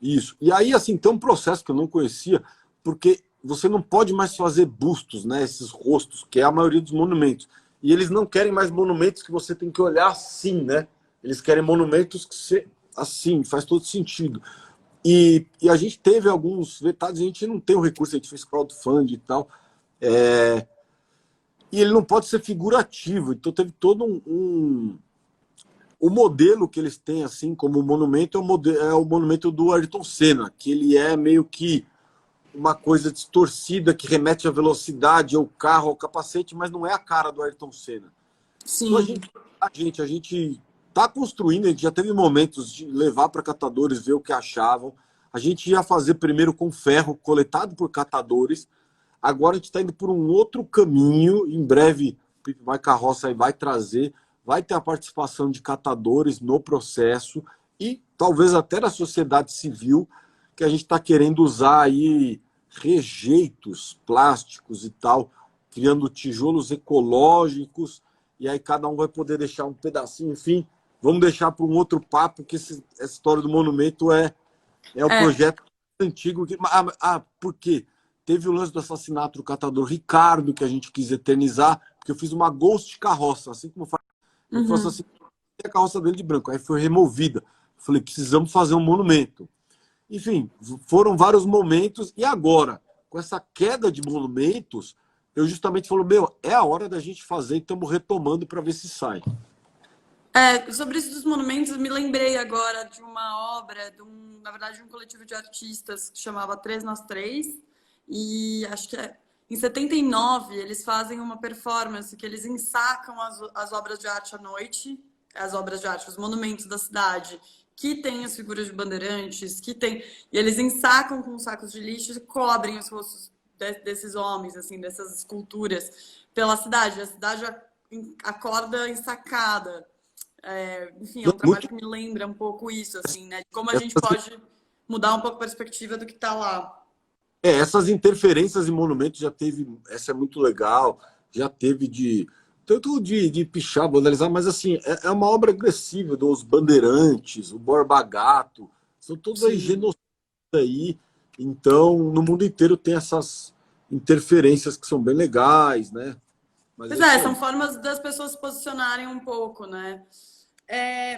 Isso. E aí, assim, tem um processo que eu não conhecia, porque você não pode mais fazer bustos, né? Esses rostos, que é a maioria dos monumentos. E eles não querem mais monumentos que você tem que olhar assim, né? Eles querem monumentos que você... assim, faz todo sentido. E a gente teve alguns vetados, a gente não tem o recurso, a gente fez crowdfunding e tal. E ele não pode ser figurativo, então teve todo o modelo que eles têm assim como monumento é o monumento do Ayrton Senna, que ele é meio que uma coisa distorcida que remete à velocidade, ao carro, ao capacete, mas não é a cara do Ayrton Senna. Sim. Então a gente está construindo, a gente já teve momentos de levar para catadores, ver o que achavam. A gente ia fazer primeiro com ferro coletado por catadores. Agora a gente está indo por um outro caminho. Em breve, o Pipe My Carroça vai trazer, vai ter a participação de catadores no processo e talvez até da sociedade civil, que a gente está querendo usar aí rejeitos plásticos e tal, criando tijolos ecológicos, e aí cada um vai poder deixar um pedacinho, enfim. Vamos deixar para um outro papo, que essa história do monumento é o projeto antigo. Por quê? Teve o lance do assassinato do catador Ricardo, que a gente quis eternizar, porque eu fiz uma ghost carroça, assim como faz. Eu fosse assim, a carroça dele de branco, aí foi removida. Falei, precisamos fazer um monumento. Enfim, foram vários momentos, e agora, com essa queda de monumentos, eu justamente falo, é a hora da gente fazer, e estamos retomando para ver se sai. Sobre isso dos monumentos, eu me lembrei agora de uma obra, na verdade, de um coletivo de artistas que chamava 3x3, e acho que em 79 eles fazem uma performance que eles ensacam as obras de arte à noite, as obras de arte, os monumentos da cidade, que tem as figuras de bandeirantes, e eles ensacam com sacos de lixo e cobrem os rostos desses homens, assim, dessas esculturas pela cidade. A cidade acorda ensacada. Enfim, é um trabalho que me lembra um pouco isso, assim, né? De como a gente pode mudar um pouco a perspectiva do que está lá. Essas interferências em monumentos já teve, essa é muito legal, já teve tanto de pichar, vandalizar, mas assim, é uma obra agressiva dos bandeirantes, o Borba Gato, são todos aí genocidas aí, então no mundo inteiro tem essas interferências que são bem legais, né? Mas são formas das pessoas se posicionarem um pouco, né?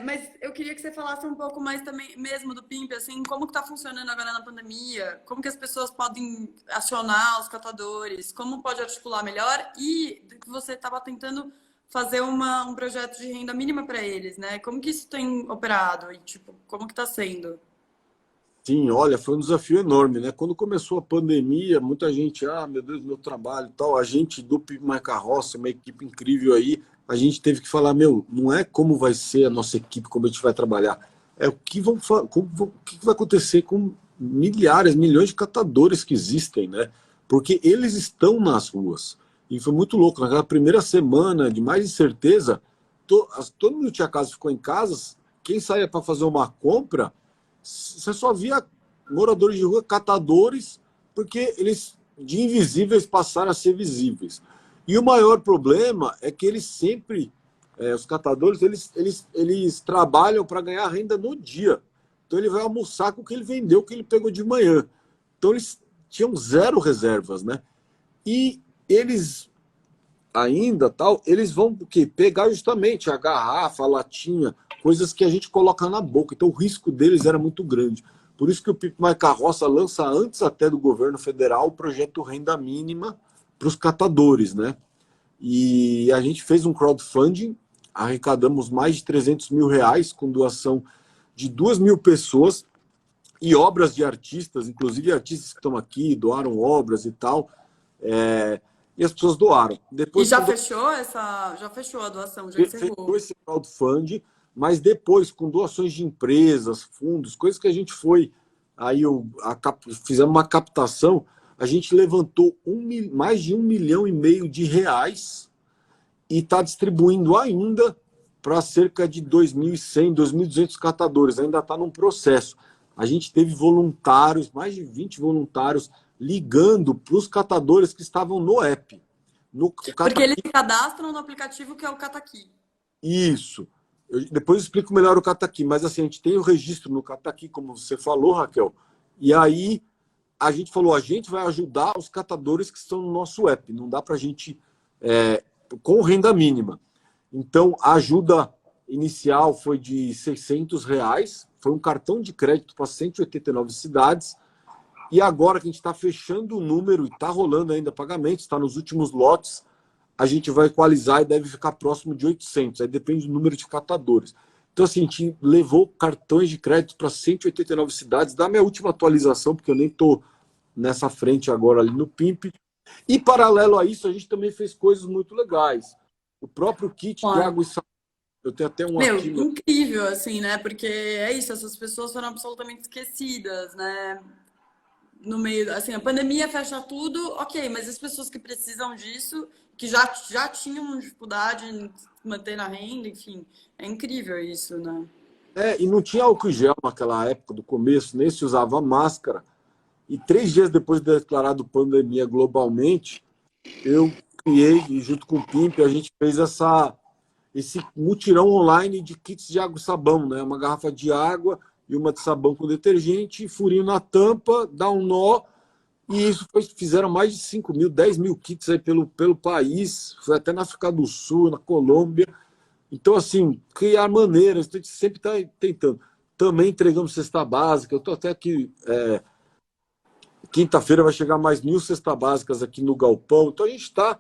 Mas eu queria que você falasse um pouco mais também mesmo do PIMP, assim, como que tá funcionando agora na pandemia, como que as pessoas podem acionar os catadores, como pode articular melhor, e que você estava tentando fazer um projeto de renda mínima para eles, né? Como que isso tem operado e, tipo, como que tá sendo? Sim, olha, foi um desafio enorme, né? Quando começou a pandemia, muita gente, meu Deus, meu trabalho e tal, a gente do Pipe My Carroça, uma equipe incrível aí, a gente teve que falar, não é como vai ser a nossa equipe, como a gente vai trabalhar, é o que o que vai acontecer com milhares, milhões de catadores que existem, né? Porque eles estão nas ruas. E foi muito louco, naquela primeira semana de mais incerteza, todo mundo tinha casa, ficou em casa, quem saía para fazer uma compra, você só via moradores de rua, catadores, porque eles de invisíveis passaram a ser visíveis. E o maior problema é que eles sempre, os catadores, eles trabalham para ganhar renda no dia. Então ele vai almoçar com o que ele vendeu, o que ele pegou de manhã. Então eles tinham zero reservas, né? E eles ainda, eles vão o quê? Pegar justamente a garrafa, a latinha, coisas que a gente coloca na boca. Então o risco deles era muito grande. Por isso que o Pipe My Carroça lança, antes até do governo federal, o projeto Renda Mínima para os catadores, né? E a gente fez um crowdfunding, arrecadamos mais de 300 mil reais com doação de 2.000 pessoas e obras de artistas, inclusive artistas que estão aqui, doaram obras e tal. e as pessoas doaram. E Depois, já fechou já fechou a doação, já fechou encerrou. esse crowdfunding, mas depois, com doações de empresas, fundos, coisas que a gente foi, aí fizemos uma captação, a gente levantou mais de 1,5 milhão de reais e está distribuindo ainda para cerca de 2.100, 2.200 catadores, ainda está num processo. A gente teve voluntários, mais de 20 voluntários, ligando para os catadores que estavam no app. Porque eles se cadastram no aplicativo que é o Cataqui. Isso. Depois eu explico melhor o Cataqui, mas assim, a gente tem o registro no Cataqui, como você falou, Raquel, e aí a gente falou, a gente vai ajudar os catadores que estão no nosso app, não dá para a gente, com renda mínima. Então, a ajuda inicial foi de R$ 600, foi um cartão de crédito para 189 cidades, e agora que a gente está fechando o número e está rolando ainda pagamento, está nos últimos lotes, a gente vai equalizar e deve ficar próximo de 800, aí depende do número de catadores. Então, assim, a gente levou cartões de crédito para 189 cidades, da minha última atualização, porque eu nem estou nessa frente agora ali no PIMP. E, paralelo a isso, a gente também fez coisas muito legais. O próprio kit de água e sabão. Eu tenho até um aqui. Incrível, assim, né? Porque é isso, essas pessoas foram absolutamente esquecidas, né? No meio, assim, a pandemia fecha tudo, ok, mas as pessoas que precisam disso, que já tinham dificuldade em manter na renda, enfim, é incrível isso, né? E não tinha álcool gel naquela época do começo, nem se usava máscara. E 3 dias depois de declarado pandemia globalmente, eu criei, e junto com o PIMP, a gente fez esse mutirão online de kits de água e sabão, né? Uma garrafa de água e uma de sabão com detergente, furinho na tampa, dá um nó, e isso fizeram mais de 5 mil, 10 mil kits aí pelo país, foi até na África do Sul, na Colômbia. Então, assim, criar maneiras, a gente sempre está tentando. Também entregamos cesta básica, eu estou até aqui, quinta-feira vai chegar mais 1.000 cestas básicas aqui no Galpão, então a gente está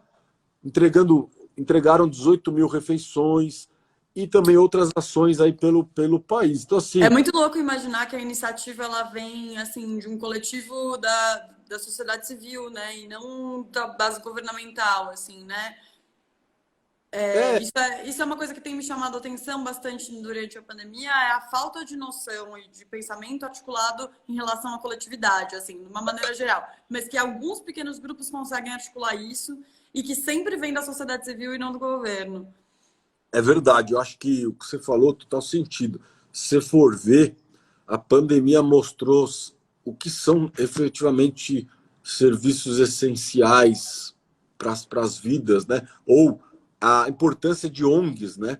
entregaram 18 mil refeições, e também outras ações aí pelo país. Então, assim, é muito louco imaginar que a iniciativa ela vem assim de um coletivo da sociedade civil, né, e não da base governamental, assim, né? Isso é uma coisa que tem me chamado a atenção bastante durante a pandemia, é a falta de noção e de pensamento articulado em relação à coletividade, assim, de uma maneira geral. Mas que alguns pequenos grupos conseguem articular isso e que sempre vem da sociedade civil e não do governo. É verdade, eu acho que o que você falou total sentido. Se você for ver, a pandemia mostrou o que são efetivamente serviços essenciais para as vidas, né? Ou a importância de ONGs, né?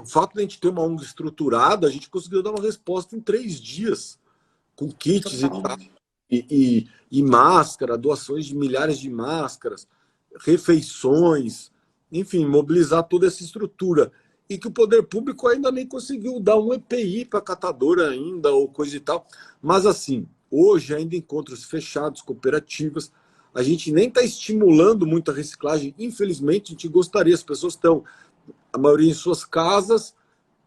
O fato de a gente ter uma ONG estruturada, a gente conseguiu dar uma resposta em 3 dias, com kits e máscara, doações de milhares de máscaras, refeições, enfim, mobilizar toda essa estrutura. E que o poder público ainda nem conseguiu dar um EPI para catadora ainda, ou coisa e tal. Mas, assim, hoje ainda encontros fechados, cooperativas, a gente nem está estimulando muito a reciclagem. Infelizmente, a gente gostaria, as pessoas estão, a maioria em suas casas,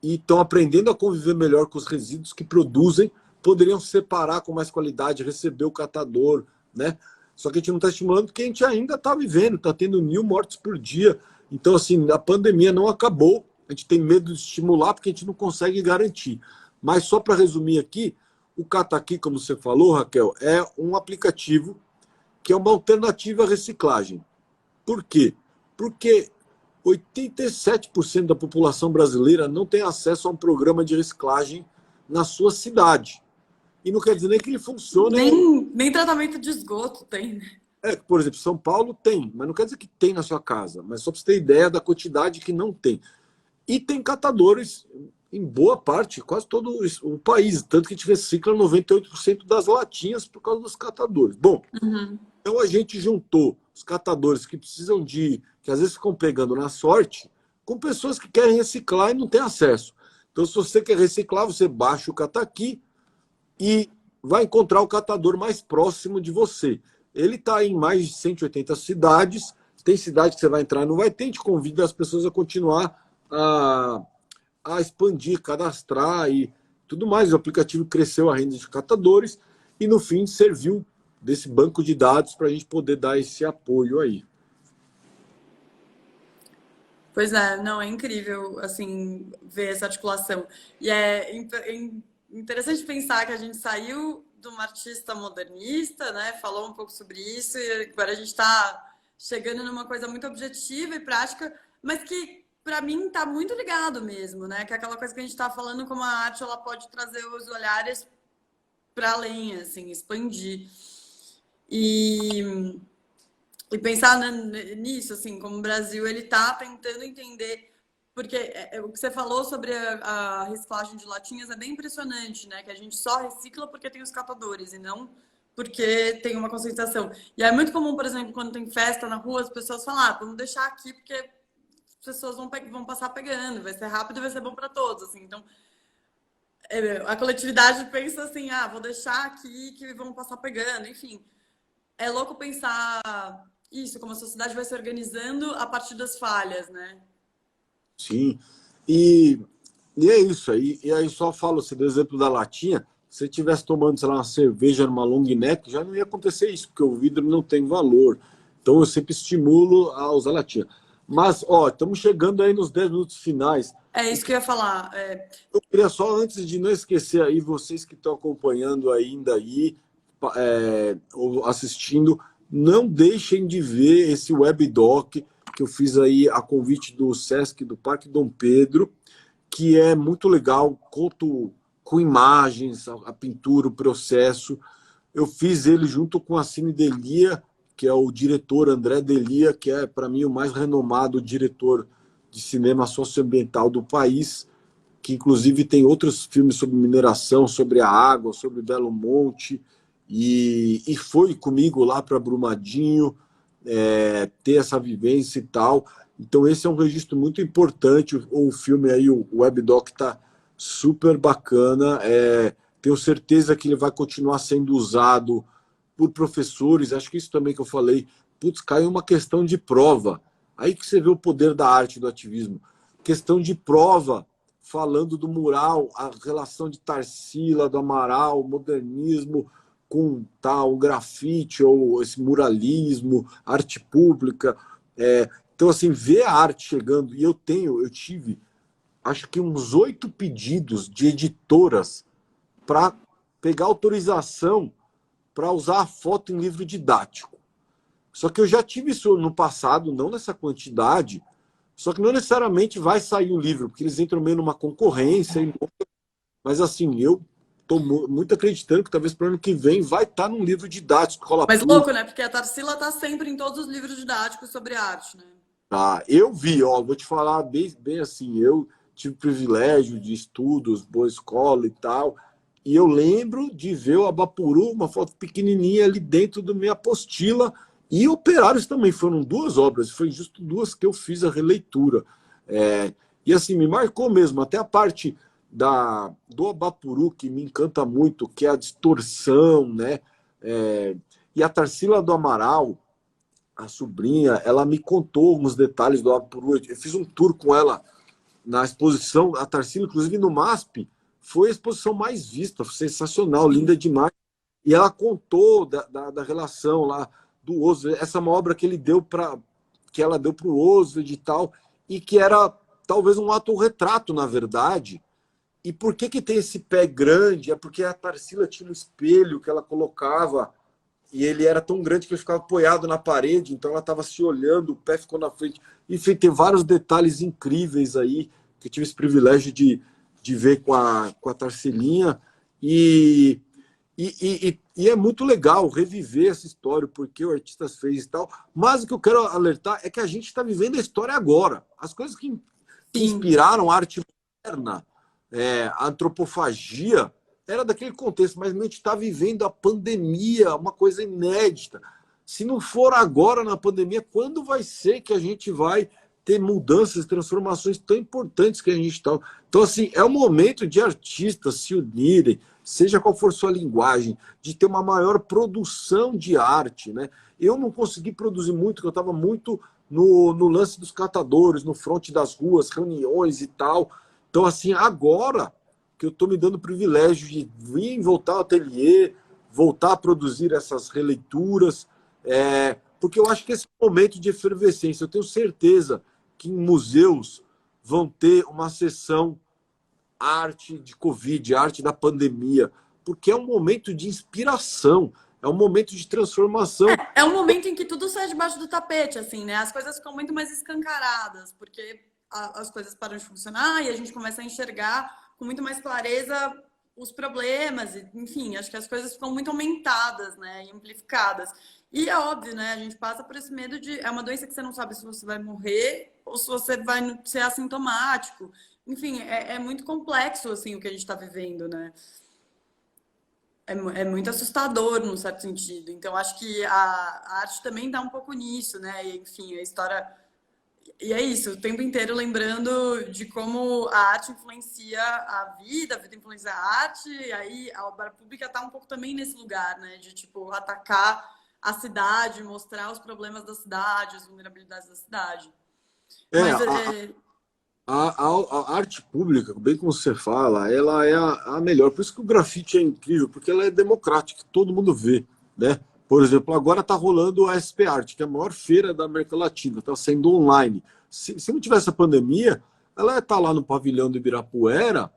e estão aprendendo a conviver melhor com os resíduos que produzem, poderiam separar com mais qualidade, receber o catador, né? Só que a gente não está estimulando porque a gente ainda está vivendo, está tendo 1.000 mortes por dia. Então, assim, a pandemia não acabou, a gente tem medo de estimular porque a gente não consegue garantir. Mas só para resumir aqui, o Cataqui, como você falou, Raquel, é um aplicativo que é uma alternativa à reciclagem. Por quê? Porque 87% da população brasileira não tem acesso a um programa de reciclagem na sua cidade. E não quer dizer nem que ele funcione... Nem tratamento de esgoto tem, né? Por exemplo, São Paulo tem, mas não quer dizer que tem na sua casa, mas só para você ter ideia da quantidade que não tem. E tem catadores em boa parte, quase todo o país, tanto que a gente recicla 98% das latinhas por causa dos catadores. Bom, então a gente juntou os catadores que precisam que às vezes ficam pegando na sorte, com pessoas que querem reciclar e não têm acesso. Então, se você quer reciclar, você baixa o Cataqui e vai encontrar o catador mais próximo de você. Ele está em mais de 180 cidades. Tem cidade que você vai entrar e não vai ter. A gente convida as pessoas a continuar a expandir, cadastrar e tudo mais. O aplicativo cresceu a renda de catadores e, no fim, serviu desse banco de dados para a gente poder dar esse apoio aí. Pois é, não, é incrível, assim, ver essa articulação. E é interessante pensar que a gente saiu de uma artista modernista, né? Falou um pouco sobre isso, e agora a gente está chegando numa coisa muito objetiva e prática, mas que, para mim, está muito ligado mesmo, né? Que é aquela coisa que a gente está falando, como a arte ela pode trazer os olhares para além, assim, expandir. E pensar nisso, assim, como o Brasil ele está tentando entender, porque o que você falou sobre a reciclagem de latinhas é bem impressionante, né? Que a gente só recicla porque tem os catadores e não porque tem uma conscientização. E é muito comum, por exemplo, quando tem festa na rua, as pessoas falam, vamos deixar aqui porque as pessoas vão passar pegando, vai ser rápido e vai ser bom para todos, assim. Então, a coletividade pensa assim, vou deixar aqui que vão passar pegando, enfim. É louco pensar isso, como a sociedade vai se organizando a partir das falhas, né? Sim, e é isso aí. E aí só falo, você deu exemplo da latinha, se você estivesse tomando, sei lá, uma cerveja numa long neck, já não ia acontecer isso, porque o vidro não tem valor. Então eu sempre estimulo a usar latinha. Mas, ó, estamos chegando aí nos 10 minutos finais. É isso que eu ia falar. Eu queria só, antes de não esquecer aí, vocês que estão acompanhando ainda aí, ou assistindo, não deixem de ver esse webdoc que eu fiz aí a convite do Sesc do Parque Dom Pedro, que é muito legal, conto com imagens, a pintura, o processo. Eu fiz ele junto com a Cine Delia, que é o diretor André Delia, que é, para mim, o mais renomado diretor de cinema socioambiental do país, que inclusive tem outros filmes sobre mineração, sobre a água, sobre Belo Monte, e foi comigo lá para Brumadinho, ter essa vivência e tal. Então esse é um registro muito importante. O filme aí, o webdoc, está super bacana. Tenho certeza que ele vai continuar sendo usado por professores. Acho que isso também que eu falei, putz, caiu uma questão de prova. Aí que você vê o poder da arte e do ativismo. Questão de prova, falando do mural, a relação de Tarsila, do Amaral, modernismo com o grafite ou esse muralismo, arte pública. Então, assim, ver a arte chegando, e eu tive, acho que uns 8 pedidos de editoras para pegar autorização para usar a foto em livro didático. Só que eu já tive isso no passado, não nessa quantidade, só que não necessariamente vai sair o livro, porque eles entram meio numa concorrência. Mas, assim, eu estou muito acreditando que talvez para o ano que vem vai estar num livro didático. Mas louco, né? Porque a Tarsila está sempre em todos os livros didáticos sobre arte, né? Tá, eu vi, vou te falar bem assim, eu tive privilégio de estudos, boa escola e tal, e eu lembro de ver o Abapuru, uma foto pequenininha ali dentro da minha apostila, e Operários também, foram 2 obras, foi justo 2 que eu fiz a releitura. E assim, me marcou mesmo, até a parte do Abapuru, que me encanta muito, que é a distorção, né? E a Tarsila do Amaral, a sobrinha, ela me contou alguns detalhes do Abapuru. Eu fiz um tour com ela na exposição, a Tarsila, inclusive no MASP, foi a exposição mais vista, sensacional, linda demais. E ela contou da relação lá do Oswald, essa é uma obra que ela deu para o Oswald e tal, e que era talvez um autorretrato, na verdade. E por que tem esse pé grande? É porque a Tarsila tinha um espelho que ela colocava, e ele era tão grande que ele ficava apoiado na parede, então ela estava se olhando, o pé ficou na frente. Enfim, tem vários detalhes incríveis aí, que eu tive esse privilégio de ver com a Tarsilinha. E é muito legal reviver essa história, porque o artista fez e tal. Mas o que eu quero alertar é que a gente está vivendo a história agora. As coisas que inspiraram a arte moderna, a antropofagia, era daquele contexto, mas a gente está vivendo a pandemia, uma coisa inédita. Se não for agora na pandemia, quando vai ser que a gente vai ter mudanças, transformações tão importantes que a gente está? Então, assim, é o momento de artistas se unirem, seja qual for sua linguagem, de ter uma maior produção de arte, né? Eu não consegui produzir muito, porque eu estava muito no lance dos catadores, no fronte das ruas, reuniões e tal. Então, assim, agora que eu estou me dando o privilégio de vir voltar ao ateliê, voltar a produzir essas releituras, porque eu acho que esse é um momento de efervescência. Eu tenho certeza que em museus vão ter uma sessão arte de Covid, arte da pandemia, porque é um momento de inspiração, é um momento de transformação. É um momento em que tudo sai debaixo do tapete, assim, né? As coisas ficam muito mais escancaradas, porque as coisas param de funcionar e a gente começa a enxergar com muito mais clareza os problemas, enfim, acho que as coisas ficam muito aumentadas, né, e amplificadas. E é óbvio, né, a gente passa por esse medo de... É uma doença que você não sabe se você vai morrer ou se você vai ser assintomático. Enfim, é muito complexo, assim, o que a gente está vivendo, né? É muito assustador, num certo sentido. Então, acho que a arte também dá um pouco nisso, né? E, enfim, a história... E é isso, o tempo inteiro lembrando de como a arte influencia a vida influencia a arte, e aí a obra pública está um pouco também nesse lugar, né? De, tipo, atacar a cidade, mostrar os problemas da cidade, as vulnerabilidades da cidade. Mas... A arte pública, bem como você fala, ela é a melhor. Por isso que o grafite é incrível, porque ela é democrática, todo mundo vê, né? Por exemplo, agora está rolando a SP Art, que é a maior feira da América Latina, está sendo online. Se não tivesse a pandemia, ela ia estar lá no pavilhão do Ibirapuera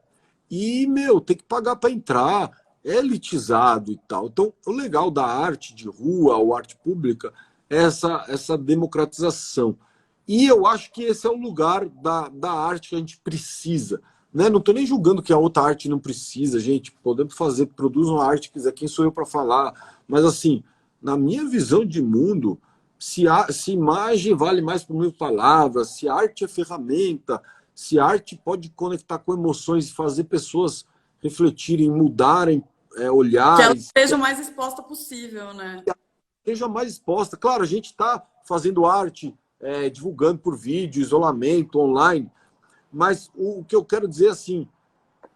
e, tem que pagar para entrar, é elitizado e tal. Então, o legal da arte de rua ou arte pública é essa democratização. E eu acho que esse é o lugar da arte que a gente precisa. Né? Não estou nem julgando que a outra arte não precisa, gente. Podemos fazer, produzam a arte que quiser, quem sou eu para falar? Mas, assim, na minha visão de mundo, se imagem vale mais por mil palavras, se arte é ferramenta, se arte pode conectar com emoções e fazer pessoas refletirem, mudarem olhares. Que ela seja o mais exposta possível, né? Que ela seja mais exposta. Claro, a gente está fazendo arte, divulgando por vídeo, isolamento, online, mas o que eu quero dizer assim,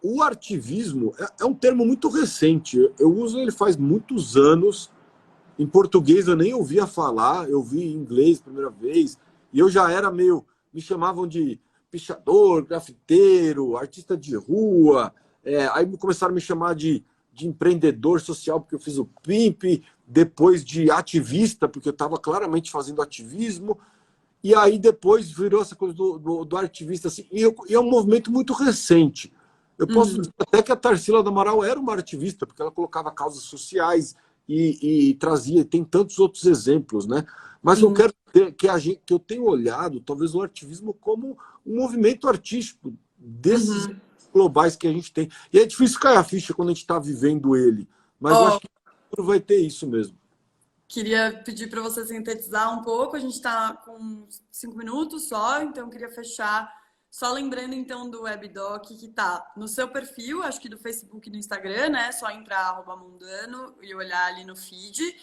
o artivismo é um termo muito recente. Eu uso ele faz muitos anos. Em português eu nem ouvia falar, eu vi em inglês primeira vez, e eu já era meio... Me chamavam de pichador, grafiteiro, artista de rua, aí começaram a me chamar de empreendedor social, porque eu fiz o PIMP, depois de ativista, porque eu estava claramente fazendo ativismo, e aí depois virou essa coisa do ativista, assim, e é um movimento muito recente. Eu posso dizer até que a Tarsila do Amaral era uma ativista, porque ela colocava causas sociais, e trazia, tem tantos outros exemplos, né? Mas eu quero que eu tenho olhado, talvez, o ativismo como um movimento artístico desses globais que a gente tem. E é difícil cair a ficha quando a gente está vivendo ele, mas eu acho que vai ter isso mesmo. Queria pedir para você sintetizar um pouco, a gente está com 5 minutos só, então eu queria fechar só lembrando, então, do WebDoc, que está no seu perfil, acho que do Facebook e do Instagram, né? Só entrar @mundano e olhar ali no feed.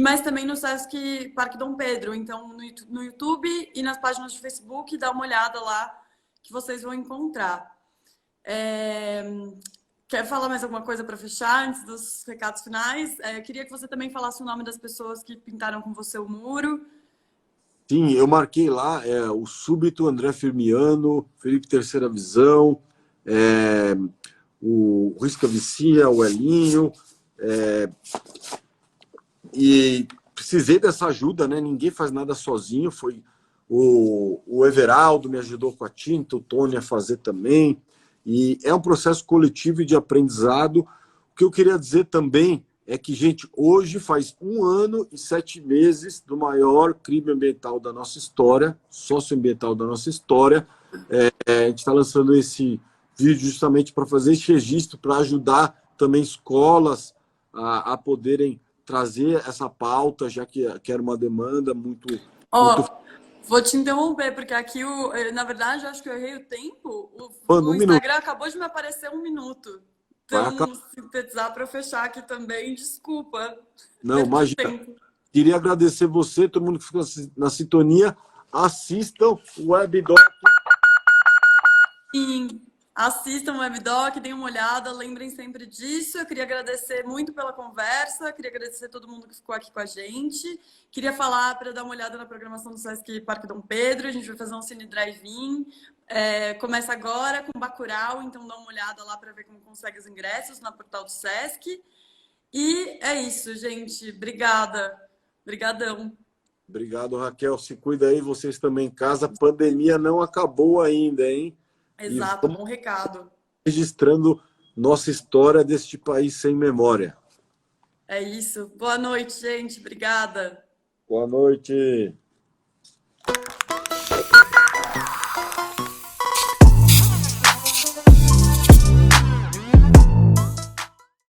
Mas também no Sesc Parque Dom Pedro. Então, no YouTube e nas páginas de Facebook, dá uma olhada lá que vocês vão encontrar. Quer falar mais alguma coisa para fechar, antes dos recados finais? Queria que você também falasse o nome das pessoas que pintaram com você o muro. Sim, eu marquei lá o Súbito, André Firmiano, Felipe Terceira Visão, o Risca Vicia, o Elinho, e precisei dessa ajuda, né? Ninguém faz nada sozinho, foi o Everaldo me ajudou com a tinta, o Tony a fazer também, e é um processo coletivo e de aprendizado. O que eu queria dizer também é que, gente, hoje faz 1 ano e 7 meses do maior crime ambiental da nossa história, socioambiental da nossa história. A gente está lançando esse vídeo justamente para fazer esse registro, para ajudar também escolas a poderem trazer essa pauta, já que era uma demanda muito... Vou te interromper, porque aqui, na verdade, eu acho que eu errei o tempo. O Instagram acabou de me aparecer 1 minuto. Então, sintetizar para eu fechar aqui também, desculpa. Não, imagina. Queria agradecer você, todo mundo que ficou na sintonia. Assistam o WebDoc. Sim, assistam o WebDoc, deem uma olhada, lembrem sempre disso. Eu queria agradecer muito pela conversa, queria agradecer a todo mundo que ficou aqui com a gente. Queria falar para dar uma olhada na programação do Sesc Parque Dom Pedro, a gente vai fazer um Cine Drive-In. Começa agora com Bacurau, então dá uma olhada lá para ver como consegue os ingressos na portal do Sesc. E é isso, gente. Obrigada. Obrigadão. Obrigado, Raquel. Se cuida aí, vocês também em casa. A pandemia não acabou ainda, hein? E Exato, vamos bom recado. registrando nossa história deste país sem memória. É isso. Boa noite, gente. Obrigada. Boa noite.